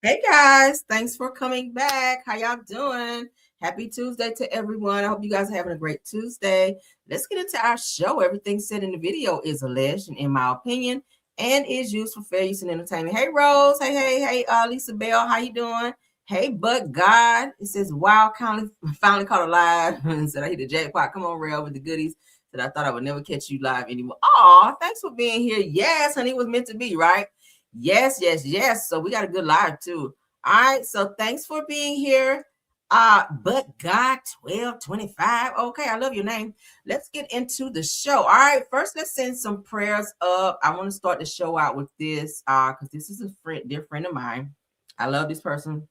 Hey guys, thanks for coming back. How y'all doing? Happy Tuesday to everyone. I hope you guys are having a great Tuesday. Let's get into our show. Everything said in the video is alleged, and in my opinion, and is used for fair use and entertainment. Hey Rose, hey, Lisa Bell, how you doing? Hey, but God, it says, wow, finally caught a live and said I hit the jackpot. Come on, Rail, with the goodies. That I thought I would never catch you live anymore. Aw, thanks for being here. Yes, honey, it was meant to be, right? Yes. So we got a good live too. All right. So thanks for being here. But God 1225. Okay, I love your name. Let's get into the show. All right. First, let's send some prayers up. I want to start the show out with this because this is a dear friend of mine. I love this person.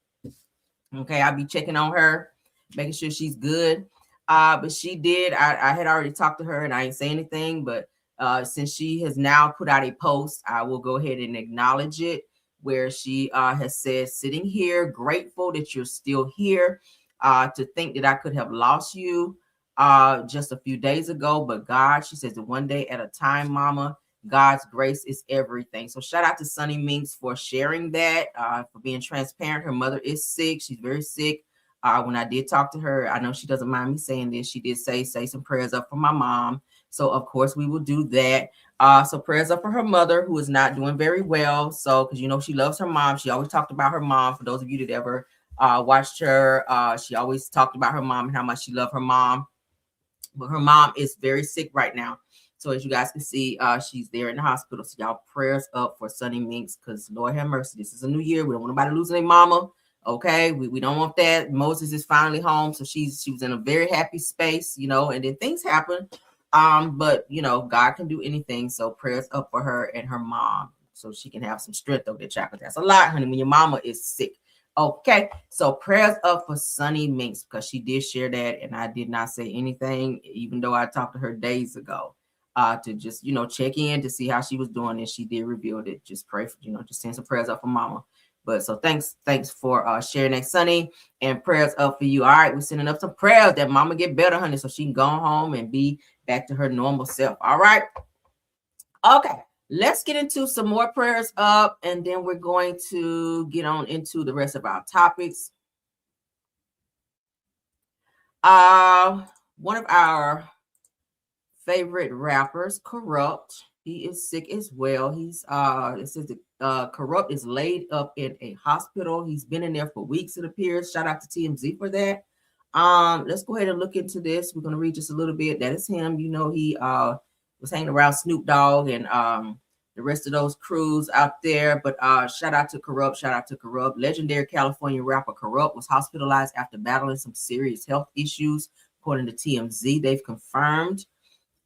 Okay, I'll be checking on her, making sure she's good. But she did. I had already talked to her, and I ain't say anything. But since she has now put out a post, I will go ahead and acknowledge it, where she has said, "Sitting here, grateful that you're still here. To think that I could have lost you just a few days ago, but God," she says, "one day at a time, Mama. God's grace is everything." So shout out to Sunni Minx for sharing that, for being transparent. Her mother is sick. She's very sick. When I did talk to her, I know she doesn't mind me saying this. She did say some prayers up for my mom. So of course we will do that. So prayers up for her mother, who is not doing very well. So because she loves her mom. She always talked about her mom. For those of you that ever watched her, she always talked about her mom and how much she loved her mom. But her mom is very sick right now. So as you guys can see, she's there in the hospital. So y'all prayers up for Sunni Minx, because Lord have mercy, this is a new year. We don't want nobody losing their mama. Okay, we don't want that. Moses is finally home, so she was in a very happy space, and then things happen. But God can do anything. So prayers up for her and her mom, so she can have some strength over the chocolate. That's a lot, honey, when your mama is sick. Okay, so prayers up for Sunni Minx, because she did share that, and I did not say anything, even though I talked to her days ago, to just check in to see how she was doing, and she did reveal it. Just pray for just send some prayers up for Mama. But so thanks for sharing that, Sunni, and prayers up for you. All right, we're sending up some prayers that Mama get better, honey, so she can go home and be back to her normal self. All right, okay. Let's get into some more prayers up, and then we're going to get on into the rest of our topics. One of our favorite rappers, Kurupt, he is sick as well. He's it says that Kurupt is laid up in a hospital. He's been in there for weeks, it appears. Shout out to TMZ for that. Let's go ahead and look into this. We're going to read just a little bit. That is him. He was hanging around Snoop Dogg and the rest of those crews out there. But shout out to Kurupt. Legendary California rapper Kurupt was hospitalized after battling some serious health issues, according to TMZ. They've confirmed.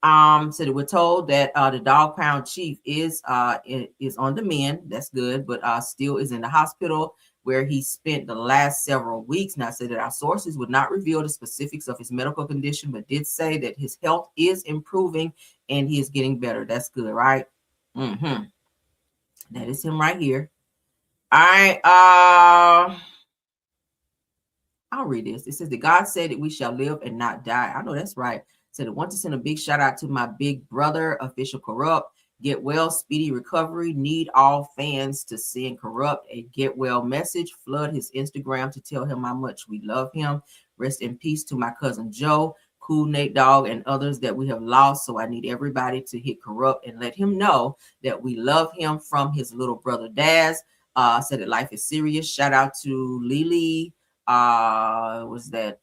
So we're told that the Dog Pound chief is on the mend. That's good, but still is in the hospital, where he spent the last several weeks. Now, said that our sources would not reveal the specifics of his medical condition, but did say that his health is improving and he is getting better. That's good, right? That is him right here. All right. I'll read this. It says that God said that we shall live and not die. I know that's right. Said, I want to send a big shout out to my big brother, Official Kurupt. Get well, speedy recovery. Need all fans to send Kurupt a get well message. Flood his Instagram to tell him how much we love him. Rest in peace to my cousin Joe, Cool Nate Dogg, and others that we have lost. So I need everybody to hit Kurupt and let him know that we love him from his little brother Daz. Said that life is serious. Shout out to Lily. Was that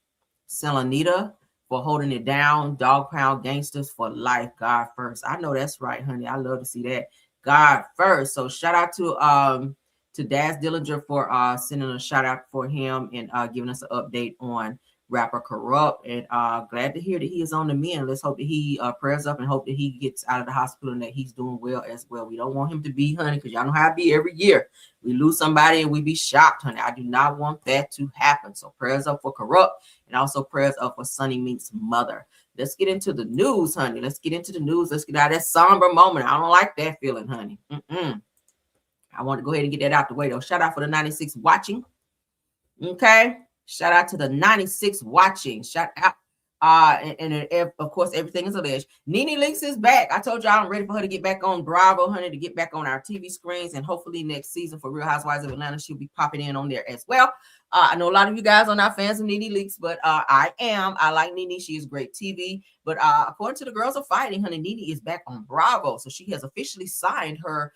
Selenita for holding it down. Dog Pound Gangsters for life. God first. I know that's right, honey. I love to see that. God first. So shout out to Daz Dillinger for sending a shout out for him and giving us an update on rapper Kurupt, and glad to hear that he is on the mend. Let's hope that he prayers up and hope that he gets out of the hospital and that he's doing well as well. We don't want him to be, honey, because y'all know how it be every year. We lose somebody and we be shocked, honey. I do not want that to happen. So prayers up for Kurupt, and also prayers up for Sunni Minx's mother. Let's get into the news, honey. Let's get into the news. Let's get out of that somber moment. I don't like that feeling, honey. I want to go ahead and get that out the way, though. Shout out for the 96 watching. Okay. Shout out to the 96 watching. Shout out. And of course, everything is alleged. Nene'S is back. I told y'all I'm ready for her to get back on Bravo, honey, to get back on our TV screens. And hopefully next season for Real Housewives of Atlanta, she'll be popping in on there as well. I know a lot of you guys are not fans of Nene'S, but I am. I like Nene. She is great TV. But according to the Girls Are Fighting, honey, Nene is back on Bravo. So she has officially signed her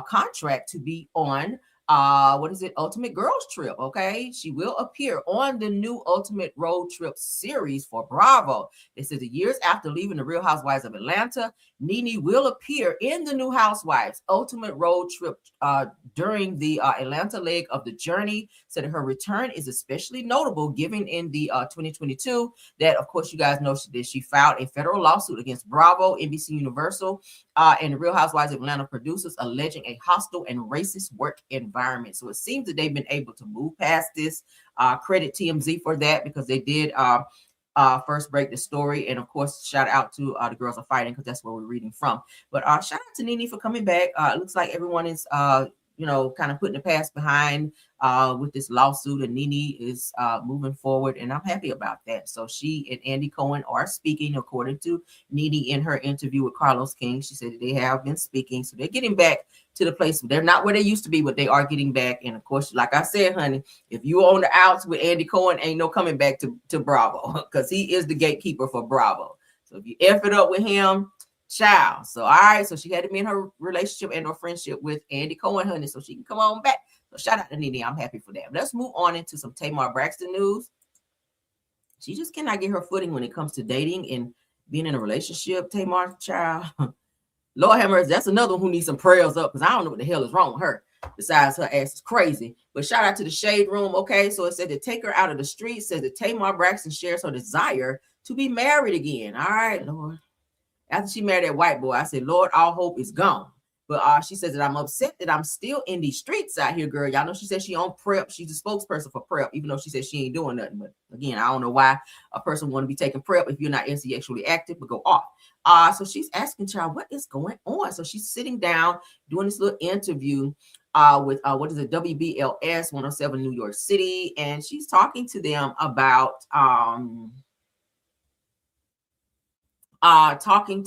contract to be on Ultimate Girls Trip. Okay, she will appear on the new Ultimate Road Trip series for Bravo. This is years after leaving the Real Housewives of Atlanta. Nene will appear in the new Housewives Ultimate Road Trip during the Atlanta leg of the journey. Said her return is especially notable given in the 2022 that, of course, you guys know she filed a federal lawsuit against Bravo, NBC Universal, and the Real Housewives of Atlanta producers alleging a hostile and racist work environment. So it seems that they've been able to move past this. Credit TMZ for that, because they did first break the story. And of course, shout out to the Girls Are Fighting, because that's where we're reading from. But shout out to Nene for coming back. It looks like everyone is kind of putting the past behind with this lawsuit, and Nene is moving forward, and I'm happy about that. So she and Andy Cohen are speaking, according to Nene in her interview with Carlos King. She said that they have been speaking, so they're getting back to the place. They're not where they used to be, but they are getting back. And of course, like I said, honey, if you on the outs with Andy Cohen, ain't no coming back to Bravo, because he is the gatekeeper for Bravo. So if you F it up with him, child. So all right, so she had to be in her relationship and her friendship with Andy Cohen, honey, so she can come on back. So shout out to Nene. I'm happy for that. Let's move on into some Tamar Braxton news. She just cannot get her footing when it comes to dating and being in a relationship. Tamar, child, Lord have mercy, that's another one who needs some prayers up, because I don't know what the hell is wrong with her. Besides, her ass is crazy. But shout out to the Shade Room. Okay, so it said to take her out of the streets. Says that Tamar Braxton shares her desire to be married again. All right, Lord. After she married that white boy, I said, Lord, all hope is gone. But she says that I'm upset that I'm still in these streets out here, girl. Y'all know she said she on PrEP. She's a spokesperson for PrEP, even though she said she ain't doing nothing. But again, I don't know why a person want to be taking PrEP if you're not sexually active, but go off. So she's asking, child, what is going on? So she's sitting down doing this little interview with WBLS 107 New York City, and she's talking to them about talking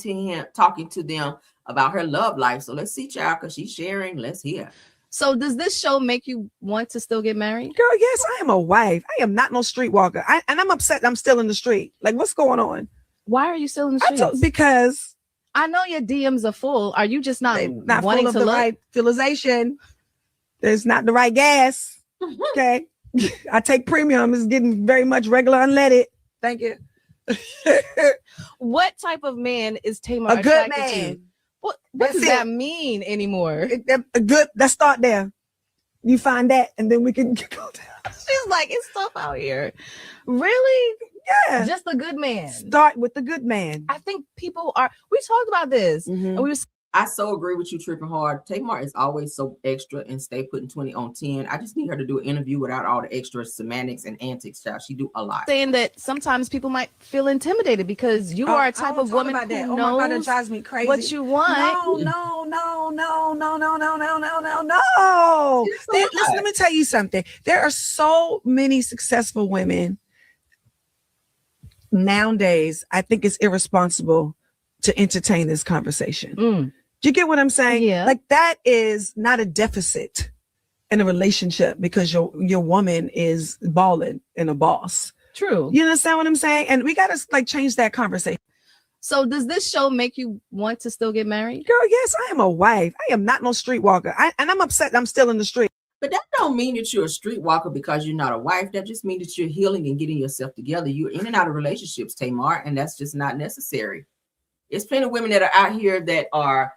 to them about her love life. So let's see, child, because she's sharing. Let's hear. So does this show make you want to still get married? Girl, yes, I am a wife. I am not no streetwalker. And I'm upset I'm still in the street. Like, what's going on? Why are you still in the streets? Because I know your DMs are full. Are you just not wanting full of to the look? right fertilization? There's not the right gas. Okay. I take premium. It's getting very much regular unleaded. Thank you. What type of man is Tamar? A good man. To? What does that mean anymore? Let's start there. You find that, and then we can go down. She's like, it's tough out here. Really? Yeah. Just a good man. Start with the good man. I think people are. We talked about this, and we was. I so agree with you, tripping hard. Tamar is always so extra and stay putting 20 on 10. I just need her to do an interview without all the extra semantics and antics, child. She do a lot. Saying that sometimes people might feel intimidated because you are a type of woman who knows that drives me crazy. What you want. No. Listen, let me tell you something. There are so many successful women nowadays. I think it's irresponsible to entertain this conversation. Do you get what I'm saying? Yeah. Like, that is not a deficit in a relationship because your woman is balling and a boss. True. You understand what I'm saying? And we got to change that conversation. So does this show make you want to still get married? Girl, yes, I am a wife. I am not no streetwalker. And I'm upset I'm still in the street. But that don't mean that you're a streetwalker because you're not a wife. That just means that you're healing and getting yourself together. You're in and out of relationships, Tamar, and that's just not necessary. There's plenty of women that are out here that are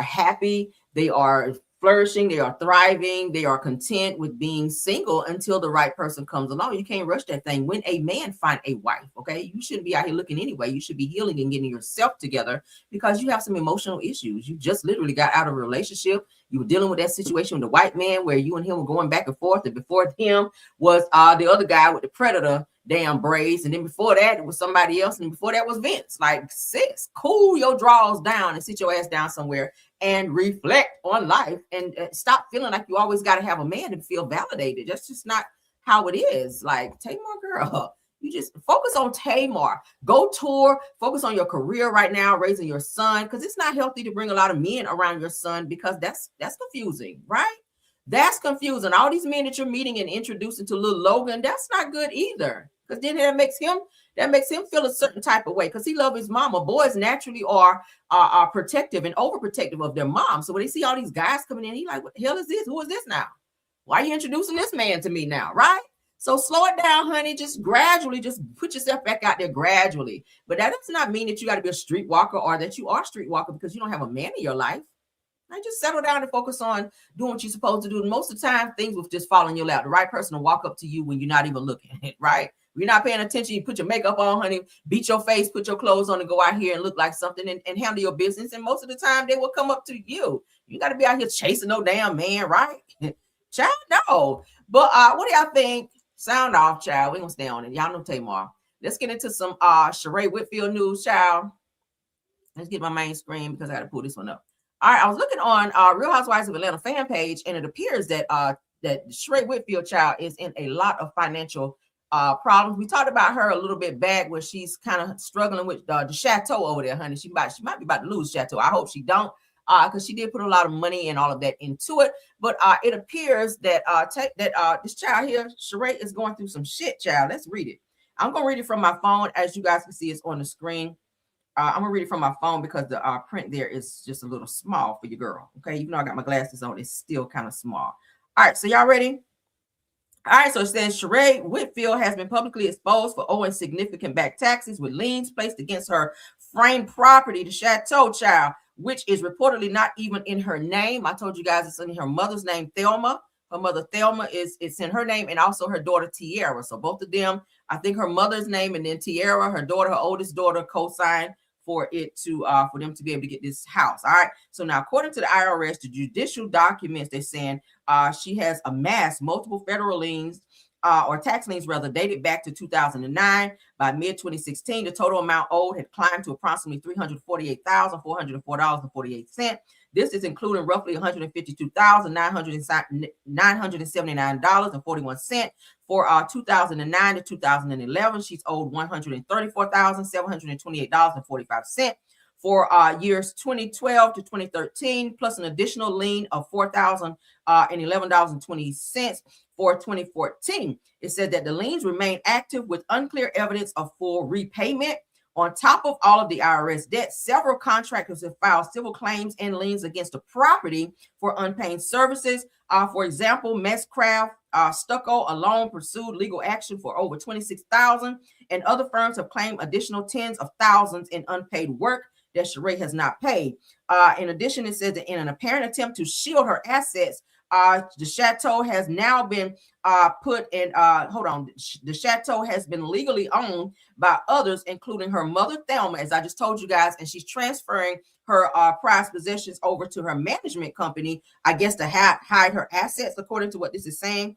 happy, they are flourishing, they are thriving, they are content with being single until the right person comes along. You can't rush that thing. When a man find a wife, okay, you shouldn't be out here looking anyway. You should be healing and getting yourself together because you have some emotional issues. You just literally got out of a relationship. You were dealing with that situation with the white man where you and him were going back and forth, and before him was the other guy with the predator damn braids, and then before that it was somebody else, and before that was Vince. Like, sis, cool your draws down and sit your ass down somewhere and reflect on life and stop feeling like you always got to have a man to feel validated. That's just not how it is. Like, Tamar, girl, You just focus on Tamar. Go tour. Focus on your career right now, raising your son, because it's not healthy to bring a lot of men around your son, because that's confusing, right? That's confusing. All these men that you're meeting and introducing to little Logan, that's not good either. Because then that makes him feel a certain type of way, because he loves his mama. Boys naturally are protective and overprotective of their mom. So when they see all these guys coming in, he like, what the hell is this? Who is this now? Why are you introducing this man to me now, right? So slow it down, honey. Just gradually, just put yourself back out there gradually. But that does not mean that you got to be a streetwalker or that you are a streetwalker because you don't have a man in your life. Now just settle down and focus on doing what you're supposed to do. And most of the time, things will just fall in your lap. The right person will walk up to you when you're not even looking, right? You're not paying attention. You put your makeup on, honey, beat your face, put your clothes on and go out here and look like something and handle your business. And most of the time, they will come up to you. You got to be out here chasing no damn man, right? Child, no. But what do y'all think? Sound off, child. We're going to stay on it. Y'all know Tamar. Let's get into some Sheree Whitfield news, child. Let's get my main screen because I got to pull this one up. All right, I was looking on Real Housewives of Atlanta fan page, and it appears that that Sheree Whitfield, child, is in a lot of financial problems. We talked about her a little bit back where she's kind of struggling with the chateau over there, honey. She might be about to lose chateau. I hope she don't, because she did put a lot of money and all of that into it. But it appears that this child here, Sheree, is going through some shit, child. Let's read it. I'm gonna read it from my phone, as you guys can see, it's on the screen. I'm gonna read it from my phone because the print there is just a little small for your girl. Okay, even though I got my glasses on, it's still kind of small. All right, so y'all ready? All right, so it says Sheree Whitfield has been publicly exposed for owing significant back taxes with liens placed against her framed property, the Chateau, child, which is reportedly not even in her name. I told you guys it's in her mother's name, Thelma. Her mother, Thelma, it's in her name, and also her daughter, Tiara. So both of them, I think her mother's name and then Tiara, her daughter, her oldest daughter, co-signed for it to for them to be able to get this house. All right. So now, according to the IRS, the judicial documents, they're saying she has amassed multiple federal liens or tax liens rather dated back to 2009. By mid-2016, the total amount owed had climbed to approximately $348,404.48. This is including roughly $152,979.41 for 2009 to 2011. She's owed $134,728.45 for years 2012 to 2013, plus an additional lien of $4,011.20 for 2014. It said that the liens remain active with unclear evidence of full repayment. On top of all of the IRS debt, several contractors have filed civil claims and liens against the property for unpaid services. For example, Messcraft Stucco alone pursued legal action for over $26,000, and other firms have claimed additional tens of thousands in unpaid work that Sheree has not paid. In addition, it says that in an apparent attempt to shield her assets, the chateau has now been put in, the chateau has been legally owned by others, including her mother, Thelma, as I just told you guys, and she's transferring her prized possessions over to her management company, I guess, to hide her assets, according to what this is saying.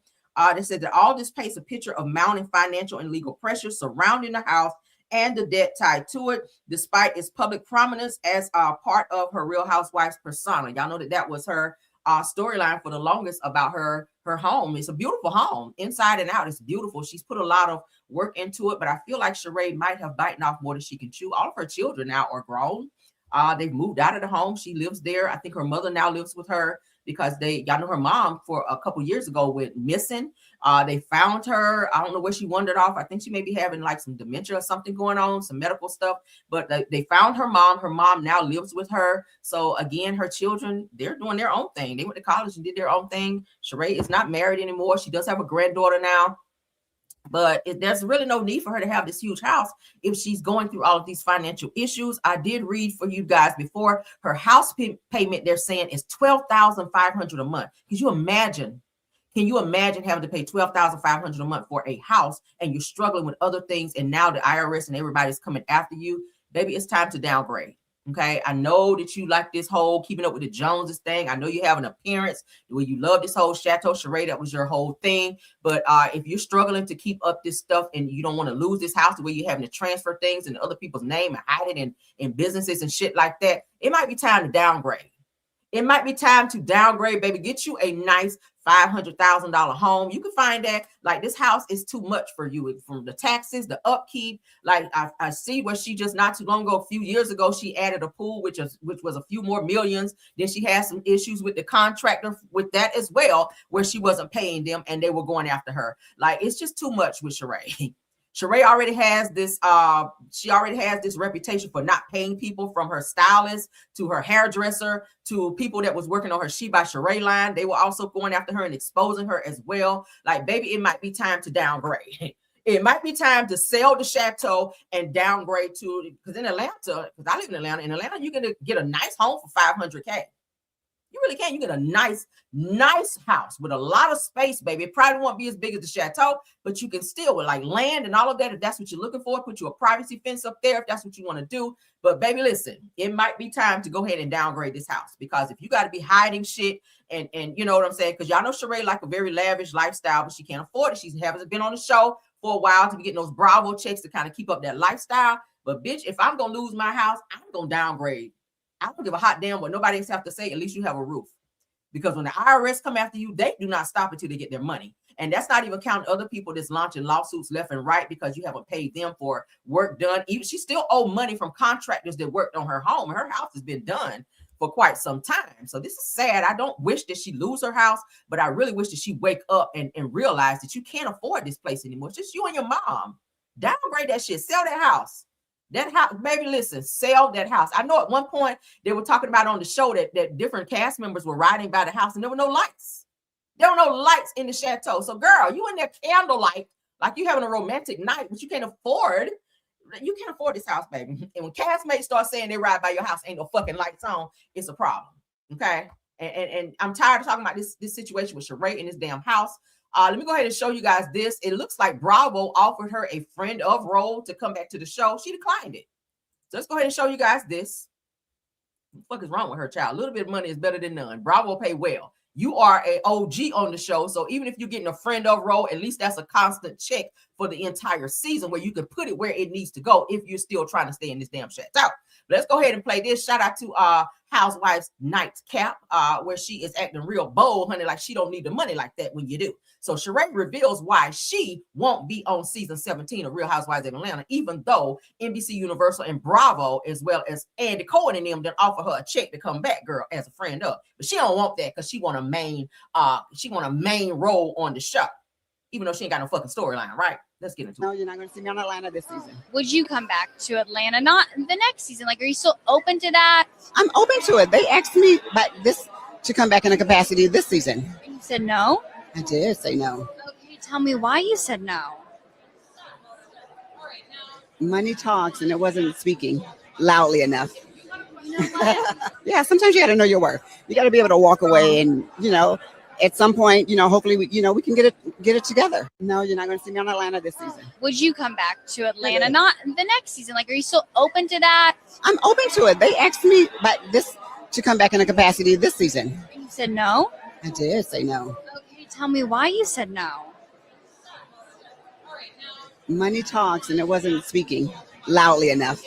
They said that all this paints a picture of mounting financial and legal pressure surrounding the house and the debt tied to it, despite its public prominence as part of her Real Housewives persona. Y'all know that was her storyline for the longest about her home. It's a beautiful home, inside and out. It's beautiful. She's put a lot of work into it, but I feel like Sheree might have bitten off more than she can chew. All of her children now are grown. They've moved out of the home. She lives there. I think her mother now lives with her because y'all know her mom for a couple years ago went missing. They found her. I don't know where she wandered off. I think she may be having like some dementia or something going on, some medical stuff, but they found her mom. Her mom now lives with her. So again, her children, they're doing their own thing. They went to college and did their own thing. Sheree is not married anymore. She does have a granddaughter now. But there's really no need for her to have this huge house if she's going through all of these financial issues. I did read for you guys before, her house payment, they're saying, is $12,500 a month. Can you imagine having to pay $12,500 a month for a house and you're struggling with other things, and now the IRS and everybody's coming after you? Baby, it's time to downgrade. Okay, I know that you like this whole keeping up with the Joneses thing. I know you have an appearance where you love this whole Chateau Sheree. That was your whole thing. But if you're struggling to keep up this stuff and you don't want to lose this house the way you're having to transfer things in other people's name and hide it in businesses and shit like that, it might be time to downgrade. It might be time to downgrade, baby. Get you a nice $500,000 home. You can find that like this house is too much for you from the taxes, the upkeep. Like I see where she just not too long ago, a few years ago, she added a pool, which was a few more millions. Then she had some issues with the contractor with that as well, where she wasn't paying them and they were going after her. Like it's just too much with Sheree. Sheree already has this, she already has this reputation for not paying people, from her stylist to her hairdresser to people that was working on her She by Sheree line. They were also going after her and exposing her as well. Like, baby, it might be time to downgrade. It might be time to sell the chateau and downgrade to, because in Atlanta, because I live in Atlanta, you can get a nice home for $500K. You really can. You get a nice house with a lot of space, baby. It probably won't be as big as the chateau, but you can still, with like land and all of that, if that's what you're looking for, put you a privacy fence up there if that's what you want to do. But baby, listen, it might be time to go ahead and downgrade this house, because if you got to be hiding shit and you know what I'm saying, because y'all know Sheree like a very lavish lifestyle, but she can't afford it. She hasn't been on the show for a while to be getting those Bravo checks to kind of keep up that lifestyle. But bitch, if I'm going to lose my house, I'm going to downgrade. I don't give a hot damn what nobody else have to say. At least you have a roof. Because when the IRS come after you, they do not stop until they get their money. And that's not even counting other people that's launching lawsuits left and right because you haven't paid them for work done. Even she still owe money from contractors that worked on her home. Her house has been done for quite some time. So this is sad. I don't wish that she lose her house, but I really wish that she wake up and realize that you can't afford this place anymore. It's just you and your mom. Downgrade that shit. Sell that house. That house, baby, listen, sell that house. I know at one point they were talking about on the show that different cast members were riding by the house and there were no lights. There were no lights in the chateau. So girl, you in there candlelight, like you having a romantic night, but you can't afford this house, baby. And when castmates start saying they ride by your house, ain't no fucking lights on, it's a problem. Okay. And I'm tired of talking about this situation with Sheree in this damn house. Let me go ahead and show you guys this. It looks like Bravo offered her a friend of role to come back to the show. She declined it. So let's go ahead and show you guys this. What the fuck is wrong with her, child? A little bit of money is better than none. Bravo pay well. You are an OG on the show. So even if you're getting a friend of role, at least that's a constant check for the entire season where you can put it where it needs to go if you're still trying to stay in this damn chateau. Let's go ahead and play this. Shout out to Housewives Nightcap, where she is acting real bold, honey, like she don't need the money like that when you do. So Sheree reveals why she won't be on season 17 of Real Housewives of Atlanta, even though NBC Universal and Bravo, as well as Andy Cohen and them, done offer her a check to come back, girl, as a friend of. But she don't want that because she want a main role on the show, even though she ain't got no fucking storyline, right? Let's get into it. No, you're not going to see me on Atlanta this season. Would you come back to Atlanta? Not the next season. Like, are you still open to that? I'm open to it. They asked me about this to come back in a capacity this season. And you said no? I did say no. Okay, tell me why you said no. Money talks, and it wasn't speaking loudly enough. Yeah, sometimes you got to know your worth. You got to be able to walk away, and at some point, hopefully, we can get it together. No, you're not going to see me on Atlanta this season. Would you come back to Atlanta? Not the next season. Like, are you still open to that? I'm open to it. They asked me about this to come back in a capacity this season. And you said no? I did say no. Okay, tell me why you said no. Money talks, and it wasn't speaking loudly enough.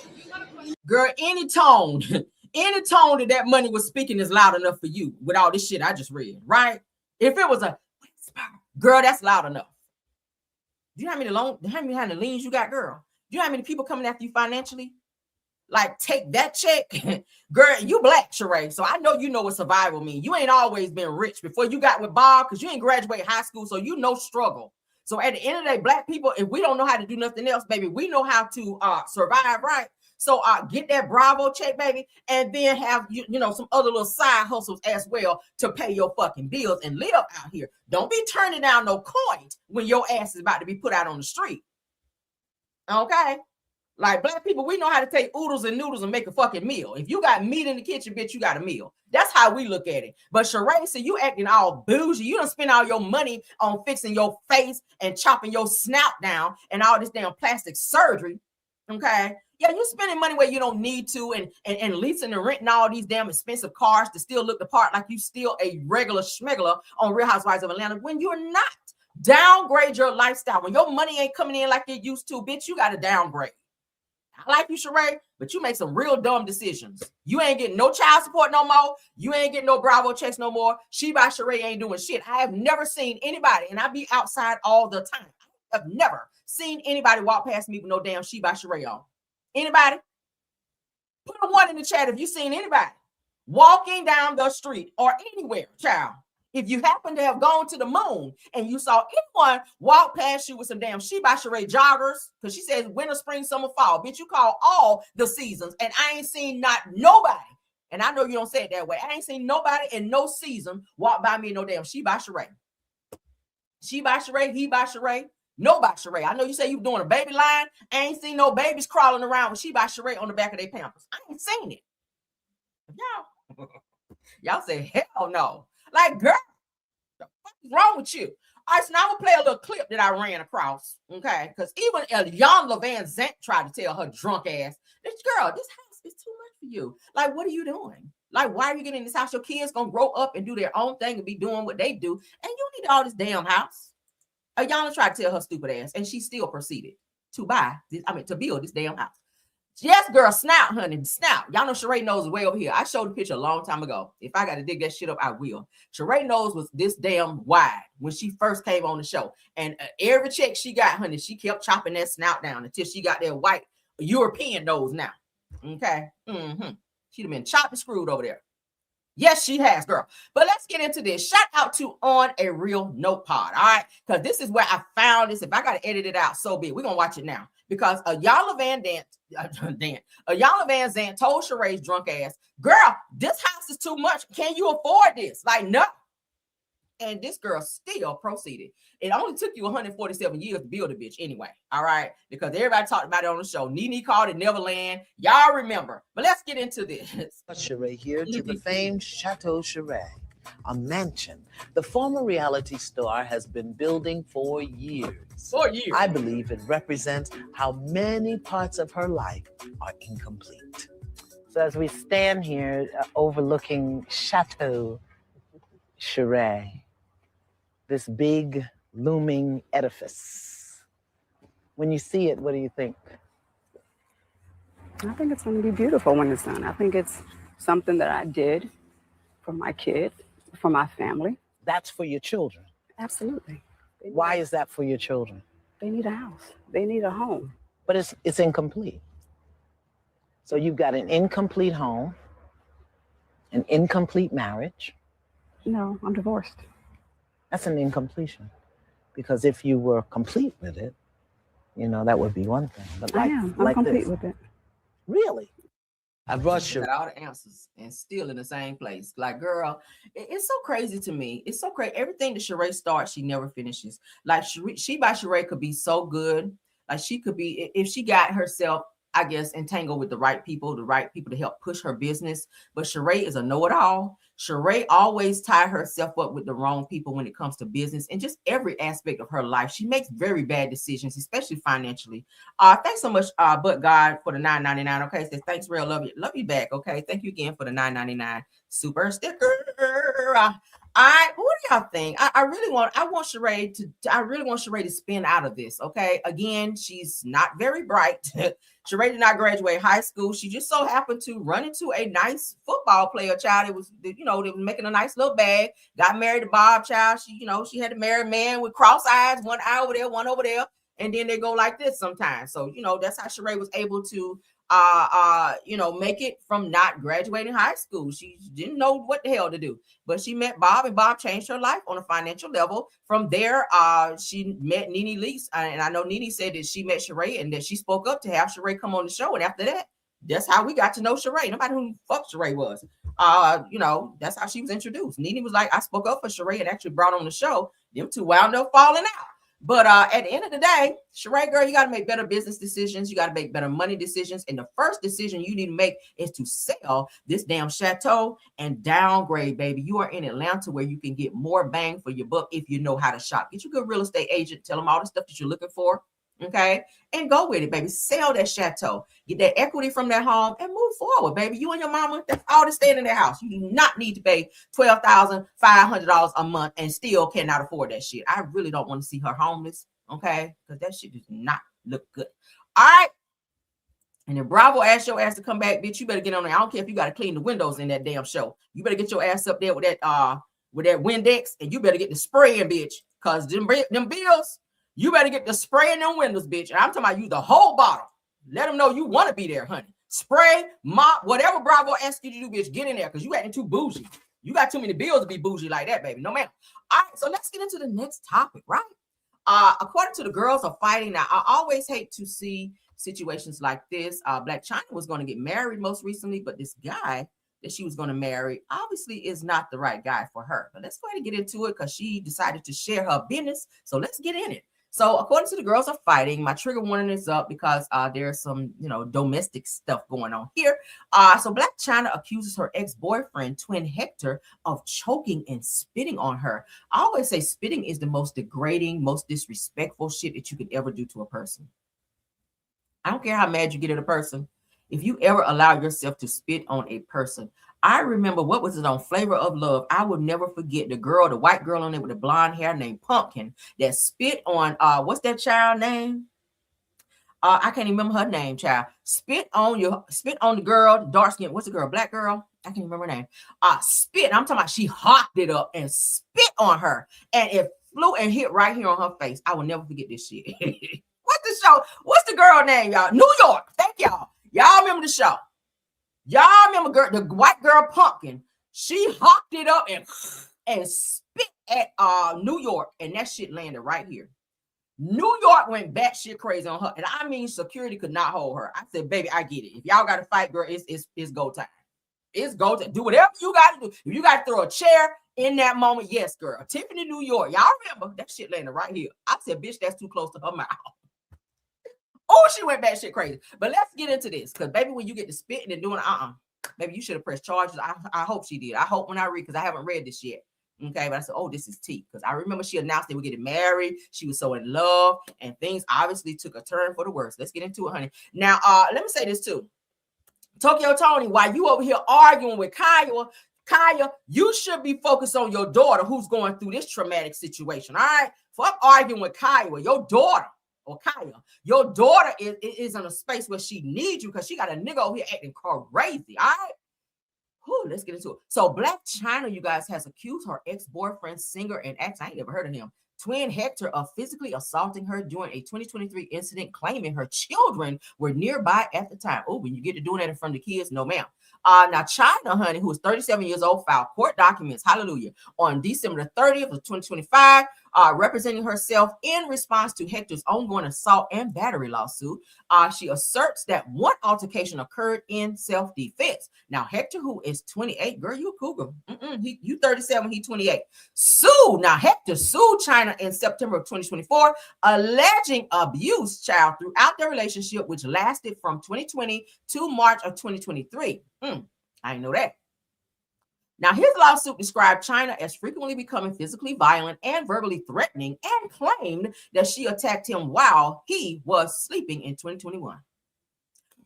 Girl, any tone that money was speaking is loud enough for you with all this shit I just read, right? If it was a whisper, girl, that's loud enough. Do you know how many liens you got, girl? Do you know how many people coming after you financially? Like, take that check. Girl, you Blaq, Sheree. So I know you know what survival means. You ain't always been rich before you got with Bob, because you ain't graduate high school, so you know struggle. So at the end of the day, Black people, if we don't know how to do nothing else, baby, we know how to survive, right? So get that Bravo check, baby, and then have some other little side hustles as well to pay your fucking bills and live out here. Don't be turning down no coins when your ass is about to be put out on the street. Okay? Like, Black people, we know how to take oodles and noodles and make a fucking meal. If you got meat in the kitchen, bitch, you got a meal. That's how we look at it. But Sheree, so you acting all bougie. You don't spend all your money on fixing your face and chopping your snout down and all this damn plastic surgery. Okay? Yeah, you're spending money where you don't need to and leasing and renting all these damn expensive cars to still look the part like you still a regular schmegler on Real Housewives of Atlanta when you're not. Downgrade your lifestyle. When your money ain't coming in like it used to, bitch, you got to downgrade. I like you, Sheree, but you make some real dumb decisions. You ain't getting no child support no more. You ain't getting no Bravo checks no more. She by Sheree ain't doing shit. I have never seen anybody, and I be outside all the time. I have never seen anybody walk past me with no damn She by Sheree on. Anybody? Put a 1 in the chat if you seen anybody walking down the street or anywhere, child. If you happen to have gone to the moon and you saw anyone walk past you with some damn She by Sheree joggers, because she says winter, spring, summer, fall. Bitch, you call all the seasons, and I ain't seen not nobody. And I know you don't say it that way. I ain't seen nobody in no season walk by me in no damn She by Sheree. She by Sheree, he by Sheree, no by Sheree. I know you say you doing a baby line. I ain't seen no babies crawling around with She by Sheree on the back of their pampers. I ain't seen it. Y'all say hell no. Like, girl, the fuck is wrong with you? All right, so now I'm gonna play a little clip that I ran across, okay? Because even Iyanla Vanzant tried to tell her drunk ass, this girl, this house is too much for you. Like, what are you doing? Like, why are you getting in this house? Your kids gonna grow up and do their own thing and be doing what they do, and you need all this damn house. Iyanla tried to tell her stupid ass, and she still proceeded to build this damn house. Yes, girl, snout, honey, snout. Y'all know Sheree Knows is way over here. I showed the picture a long time ago. If I got to dig that shit up, I will. Sheree Knows was this damn wide when she first came on the show. And every check she got, honey, she kept chopping that snout down until she got that white European nose now. Okay? She'd have been chopped and screwed over there. Yes, she has, girl. But let's get into this. Shout out to On a Real Note Pod, all right? Because this is where I found this. If I got to edit it out, so be it. We're going to watch it now. Because Iyanla Vanzant told Sheree's drunk ass, girl, this house is too much. Can you afford this? Like, no. And this girl still proceeded. It only took you 147 years to build a bitch anyway, all right? Because everybody talked about it on the show. Nene called it Neverland. Y'all remember. But let's get into this. Sheree here to the famed Chateau Sheree, a mansion the former reality star has been building for years. I believe it represents how many parts of her life are incomplete. So as we stand here overlooking Chateau Sheree, this big looming edifice, when you see it, what do you think? I think it's going to be beautiful when it's done. I think it's something that I did for my kid, for my family. That's for your children. Absolutely. Why is that for your children? They need a house. They need a home. But it's incomplete. So you've got an incomplete home, an incomplete marriage. No, I'm divorced. That's an incompletion. Because if you were complete with it, you know, that would be one thing. But I am. I'm complete with it. Really? I brought you all the answers and still in the same place. Like, girl, it's so crazy to me. It's so crazy. Everything that Sheree starts, she never finishes. Like, she by Sheree could be so good. Like, she could be, if she got herself, I guess, entangled with the right people to help push her business. But Sheree is a know-it-all. Sheree always tie herself up with the wrong people when it comes to business and just every aspect of her life. She makes very bad decisions, especially financially. Thanks so much, But God, for the $9.99. Okay, says thanks, real, love you back. Okay, thank you again for the $9.99 super sticker. All right, what do y'all think? I want Sheree to spin out of this. Okay, again, she's not very bright. Sheree did not graduate high school. She just so happened to run into a nice football player child. It was, they was making a nice little bag. Got married to Bob child. She had to marry a man with cross eyes, one eye over there, one over there, and then they go like this sometimes. So that's how Sheree was able to make it from not graduating high school. She didn't know what the hell to do, but she met Bob, and Bob changed her life on a financial level. From there, she met Nene Leakes, and I know Nene said that she met Sheree and that she spoke up to have Sheree come on the show. And after that, that's how we got to know Sheree. Nobody knew who the fuck Sheree was. That's how she was introduced. Nene was like, I spoke up for Sheree and actually brought on the show. Them two wound up falling out. But at the end of the day, Sheree, girl, you got to make better business decisions. You got to make better money decisions. And the first decision you need to make is to sell this damn chateau and downgrade, baby. You are in Atlanta where you can get more bang for your buck if you know how to shop. Get you a good real estate agent. Tell them all the stuff that you're looking for. Okay, and go with it, baby. Sell that chateau, get that equity from that home, and move forward, baby. You and your mama, that's all that's staying in their house. You do not need to pay $12,500 a month and still cannot afford that shit. I really don't want to see her homeless, okay? Because that shit does not look good. All right. And if Bravo asks your ass to come back, bitch, you better get on there. I don't care if you got to clean the windows in that damn show. You better get your ass up there with that Windex, and you better get the spraying, bitch. Cause them bills, you better get the spraying them windows, bitch. And I'm talking about you the whole bottle. Let them know you want to be there, honey. Spray, mop, whatever Bravo asks you to do, bitch, get in there because you acting too bougie. You got too many bills to be bougie like that, baby. No, ma'am. All right, so let's get into the next topic, right? According to the girls are fighting. Now, I always hate to see situations like this. Blaq Chyna was going to get married most recently, but this guy that she was going to marry obviously is not the right guy for her. But let's go ahead and get into it because she decided to share her business. So let's get in it. So according to the girls are fighting, my trigger warning is up because there's some, domestic stuff going on here. So Blaq Chyna accuses her ex-boyfriend, twin Hector, of choking and spitting on her. I always say spitting is the most degrading, most disrespectful shit that you could ever do to a person. I don't care how mad you get at a person. If you ever allow yourself to spit on a person, I remember what was it on Flavor of Love? I will never forget the white girl on there with the blonde hair named Pumpkin that spit on what's that child name? I can't even remember her name, child. Spit on the girl, dark skin. What's the girl? Black girl? I can't remember her name. Spit. I'm talking about she hopped it up and spit on her, and it flew and hit right here on her face. I will never forget this shit. What's the show? What's the girl name, y'all? New York. Thank y'all. Y'all remember the show? Y'all remember the white girl Pumpkin? She hopped it up and spit at New York, and that shit landed right here. New York went batshit crazy on her, and I mean security could not hold her. I said, baby, I get it. If y'all got to fight, girl, it's go time. It's go time. Do whatever you got to do. If you got to throw a chair in that moment, yes, girl. Tiffany, New York. Y'all remember that shit landed right here. I said, bitch, that's too close to her mouth. Oh, she went batshit crazy. But let's get into this. Because, baby, when you get to spitting and doing maybe you should have pressed charges. I hope she did. I hope when I read, because I haven't read this yet. Okay, but I said, oh, this is tea. Because I remember she announced they were getting married. She was so in love. And things obviously took a turn for the worse. Let's get into it, honey. Now, let me say this, too. Tokyo Tony, while you over here arguing with Kaya, you should be focused on your daughter who's going through this traumatic situation. All right? Fuck arguing with Kaya. Your daughter. Or Kaya, your daughter is in a space where she needs you because she got a nigga over here acting crazy. All right. Whew, let's get into it. So Blaq Chyna, you guys, has accused her ex-boyfriend, singer, and actor, I ain't never heard of him, twin Hector, of physically assaulting her during a 2023 incident, claiming her children were nearby at the time. Oh, when you get to doing that in front of the kids, no ma'am. Now Chyna, honey, who is 37 years old, filed court documents, hallelujah, on December the 30th of 2025, representing herself in response to Hector's ongoing assault and battery lawsuit. She asserts that one altercation occurred in self-defense. Now, Hector, who is 28, girl, you a cougar. You 37, he 28. Now, Hector sued Chyna in September of 2024, alleging abuse, child, throughout their relationship, which lasted from 2020 to March of 2023. I didn't know that. Now, his lawsuit described Chyna as frequently becoming physically violent and verbally threatening, and claimed that she attacked him while he was sleeping in 2021.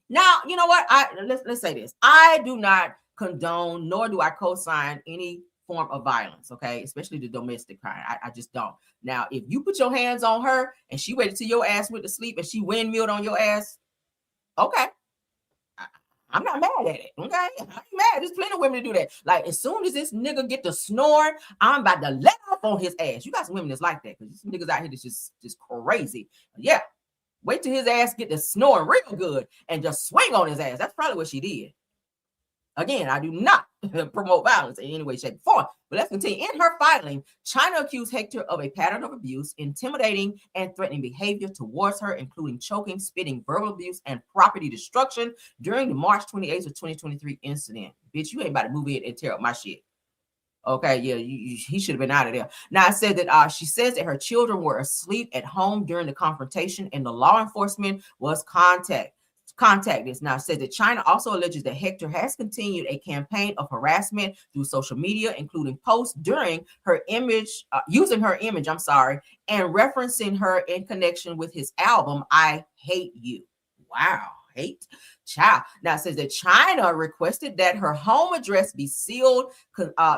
Now, you know what? Let's say this. I do not condone, nor do I co-sign any form of violence, okay? Especially the domestic kind. I just don't. Now, if you put your hands on her and she waited till your ass went to sleep and she windmilled on your ass, okay. I'm not mad at it, okay? I ain't mad. There's plenty of women to do that. Like, as soon as this nigga get to snoring, I'm about to let off on his ass. You got some women that's like that, because some niggas out here that's just crazy. Yeah. Wait till his ass get to snoring real good and just swing on his ass. That's probably what she did. Again, I do not promote violence in any way, shape, or form. But let's continue. In her filing, Chyna accused Hector of a pattern of abuse, intimidating, and threatening behavior towards her, including choking, spitting, verbal abuse, and property destruction during the March 28th of 2023 incident. Bitch, you ain't about to move in and tear up my shit. Okay, yeah, he should have been out of there. Now, I said that she says that her children were asleep at home during the confrontation, and the law enforcement was contacted. Now, says that Chyna also alleges that Hector has continued a campaign of harassment through social media, including posts during her image, using her image, and referencing her in connection with his album, I Hate You. Wow, hate. Child. Now, it says that Chyna requested that her home address be sealed,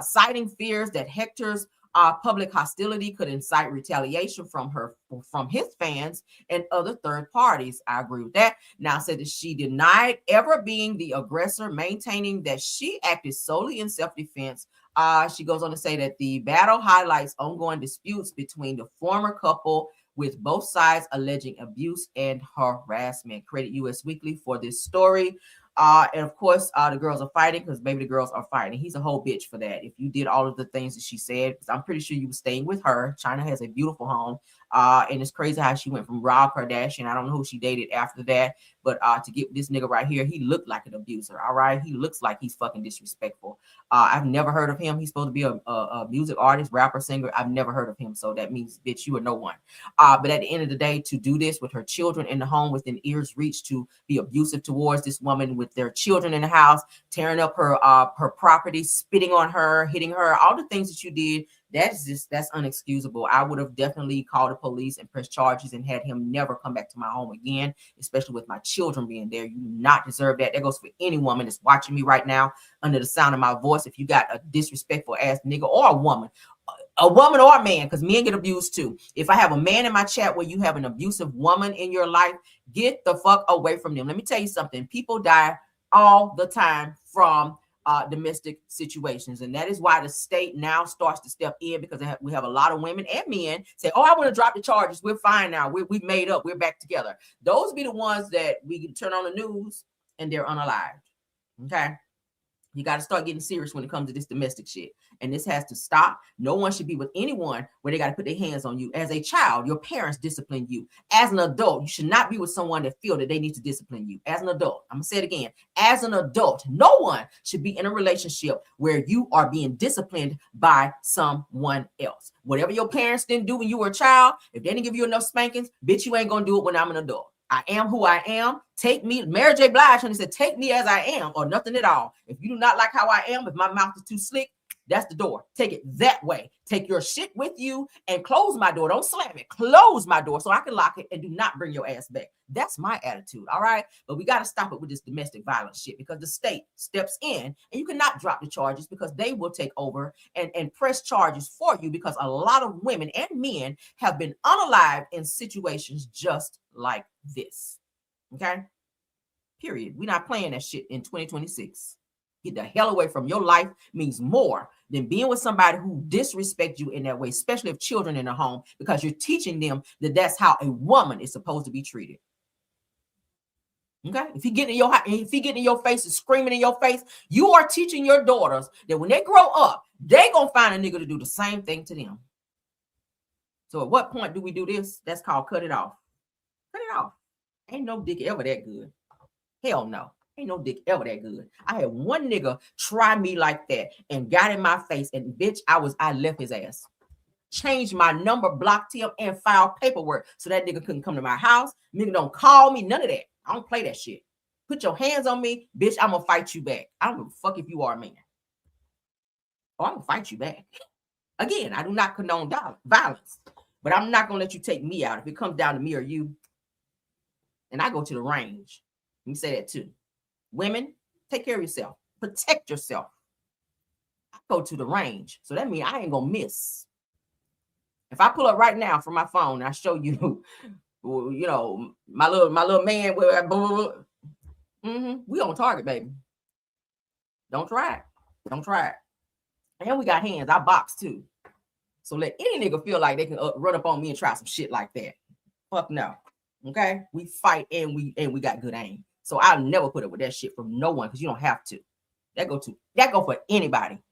citing fears that Hector's Public hostility could incite retaliation from his fans and other third parties. I agree with that. Now said that she denied ever being the aggressor, maintaining that she acted solely in self-defense. She goes on to say that the battle highlights ongoing disputes between the former couple, with both sides alleging abuse and harassment. Credit US Weekly for this story. And of course, the girls are fighting because maybe the girls are fighting. He's a whole bitch for that. If you did all of the things that she said, because I'm pretty sure you were staying with her. Chyna has a beautiful home. And it's crazy how she went from Rob Kardashian. I don't know who she dated after that, but to get this nigga right here, he looked like an abuser. All right. He looks like he's fucking disrespectful. I've never heard of him. He's supposed to be a music artist, rapper, singer. I've never heard of him. So that means, bitch, you are no one. But at the end of the day, to do this with her children in the home within ear's reach, to be abusive towards this woman with their children in the house, tearing up her property, spitting on her, hitting her, all the things that you did, that's unexcusable. I would have definitely called the police and pressed charges and had him never come back to my home again, especially with my children being there. You do not deserve that. That goes for any woman that's watching me right now under the sound of my voice. If you got a disrespectful ass nigga or a woman or a man, because men get abused too. If I have a man in my chat where you have an abusive woman in your life, get the fuck away from them. Let me tell you something. People die all the time from domestic situations, and that is why the state now starts to step in, because we have a lot of women and men say, oh, I want to drop the charges, we're fine now, we've made up, we're back together. Those be the ones that we can turn on the news and they're unalived. Okay, you got to start getting serious when it comes to this domestic shit, and this has to stop. No one should be with anyone where they got to put their hands on you. As a child, your parents discipline you. As an adult, you should not be with someone that feel that they need to discipline you. As an adult, I'm gonna say it again. As an adult, no one should be in a relationship where you are being disciplined by someone else. Whatever your parents didn't do when you were a child, if they didn't give you enough spankings, bitch, you ain't gonna do it when I'm an adult. I am who I am. Take me. Mary J. Blige said, take me as I am or nothing at all. If you do not like how I am, if my mouth is too slick, that's the door. Take it that way. Take your shit with you and close my door. Don't slam it. Close my door so I can lock it, and do not bring your ass back. That's my attitude. All right. But we got to stop it with this domestic violence shit, because the state steps in and you cannot drop the charges, because they will take over and press charges for you, because a lot of women and men have been unalived in situations just like this. Okay. Period. We're not playing that shit in 2026. Get the hell away from your life means more than being with somebody who disrespects you in that way, especially if children in the home, because you're teaching them that that's how a woman is supposed to be treated. Okay? If he get in your face and screaming in your face, you are teaching your daughters that when they grow up, they gonna find a nigga to do the same thing to them. So at what point do we do this? That's called cut it off. Cut it off. Ain't no dick ever that good. Hell no. Ain't no dick ever that good. I had one nigga try me like that and got in my face, and bitch, I left his ass. Changed my number, blocked him, and filed paperwork so that nigga couldn't come to my house. Nigga don't call me, none of that. I don't play that shit. Put your hands on me, bitch, I'm gonna fight you back. I don't give a fuck if you are a man. Oh, I'm gonna fight you back. Again, I do not condone violence, but I'm not gonna let you take me out. If it comes down to me or you, and I go to the range. Let me say that too. Women, take care of yourself. Protect yourself. I go to the range. So that means I ain't gonna miss. If I pull up right now from my phone and I show you, you know, my little man, we on target, baby. Don't try it. Don't try it. And we got hands. I box too. So let any nigga feel like they can run up on me and try some shit like that. Fuck no. Okay? We fight and we got good aim. So I'll never put up with that shit from no one, because you don't have to. That go for anybody.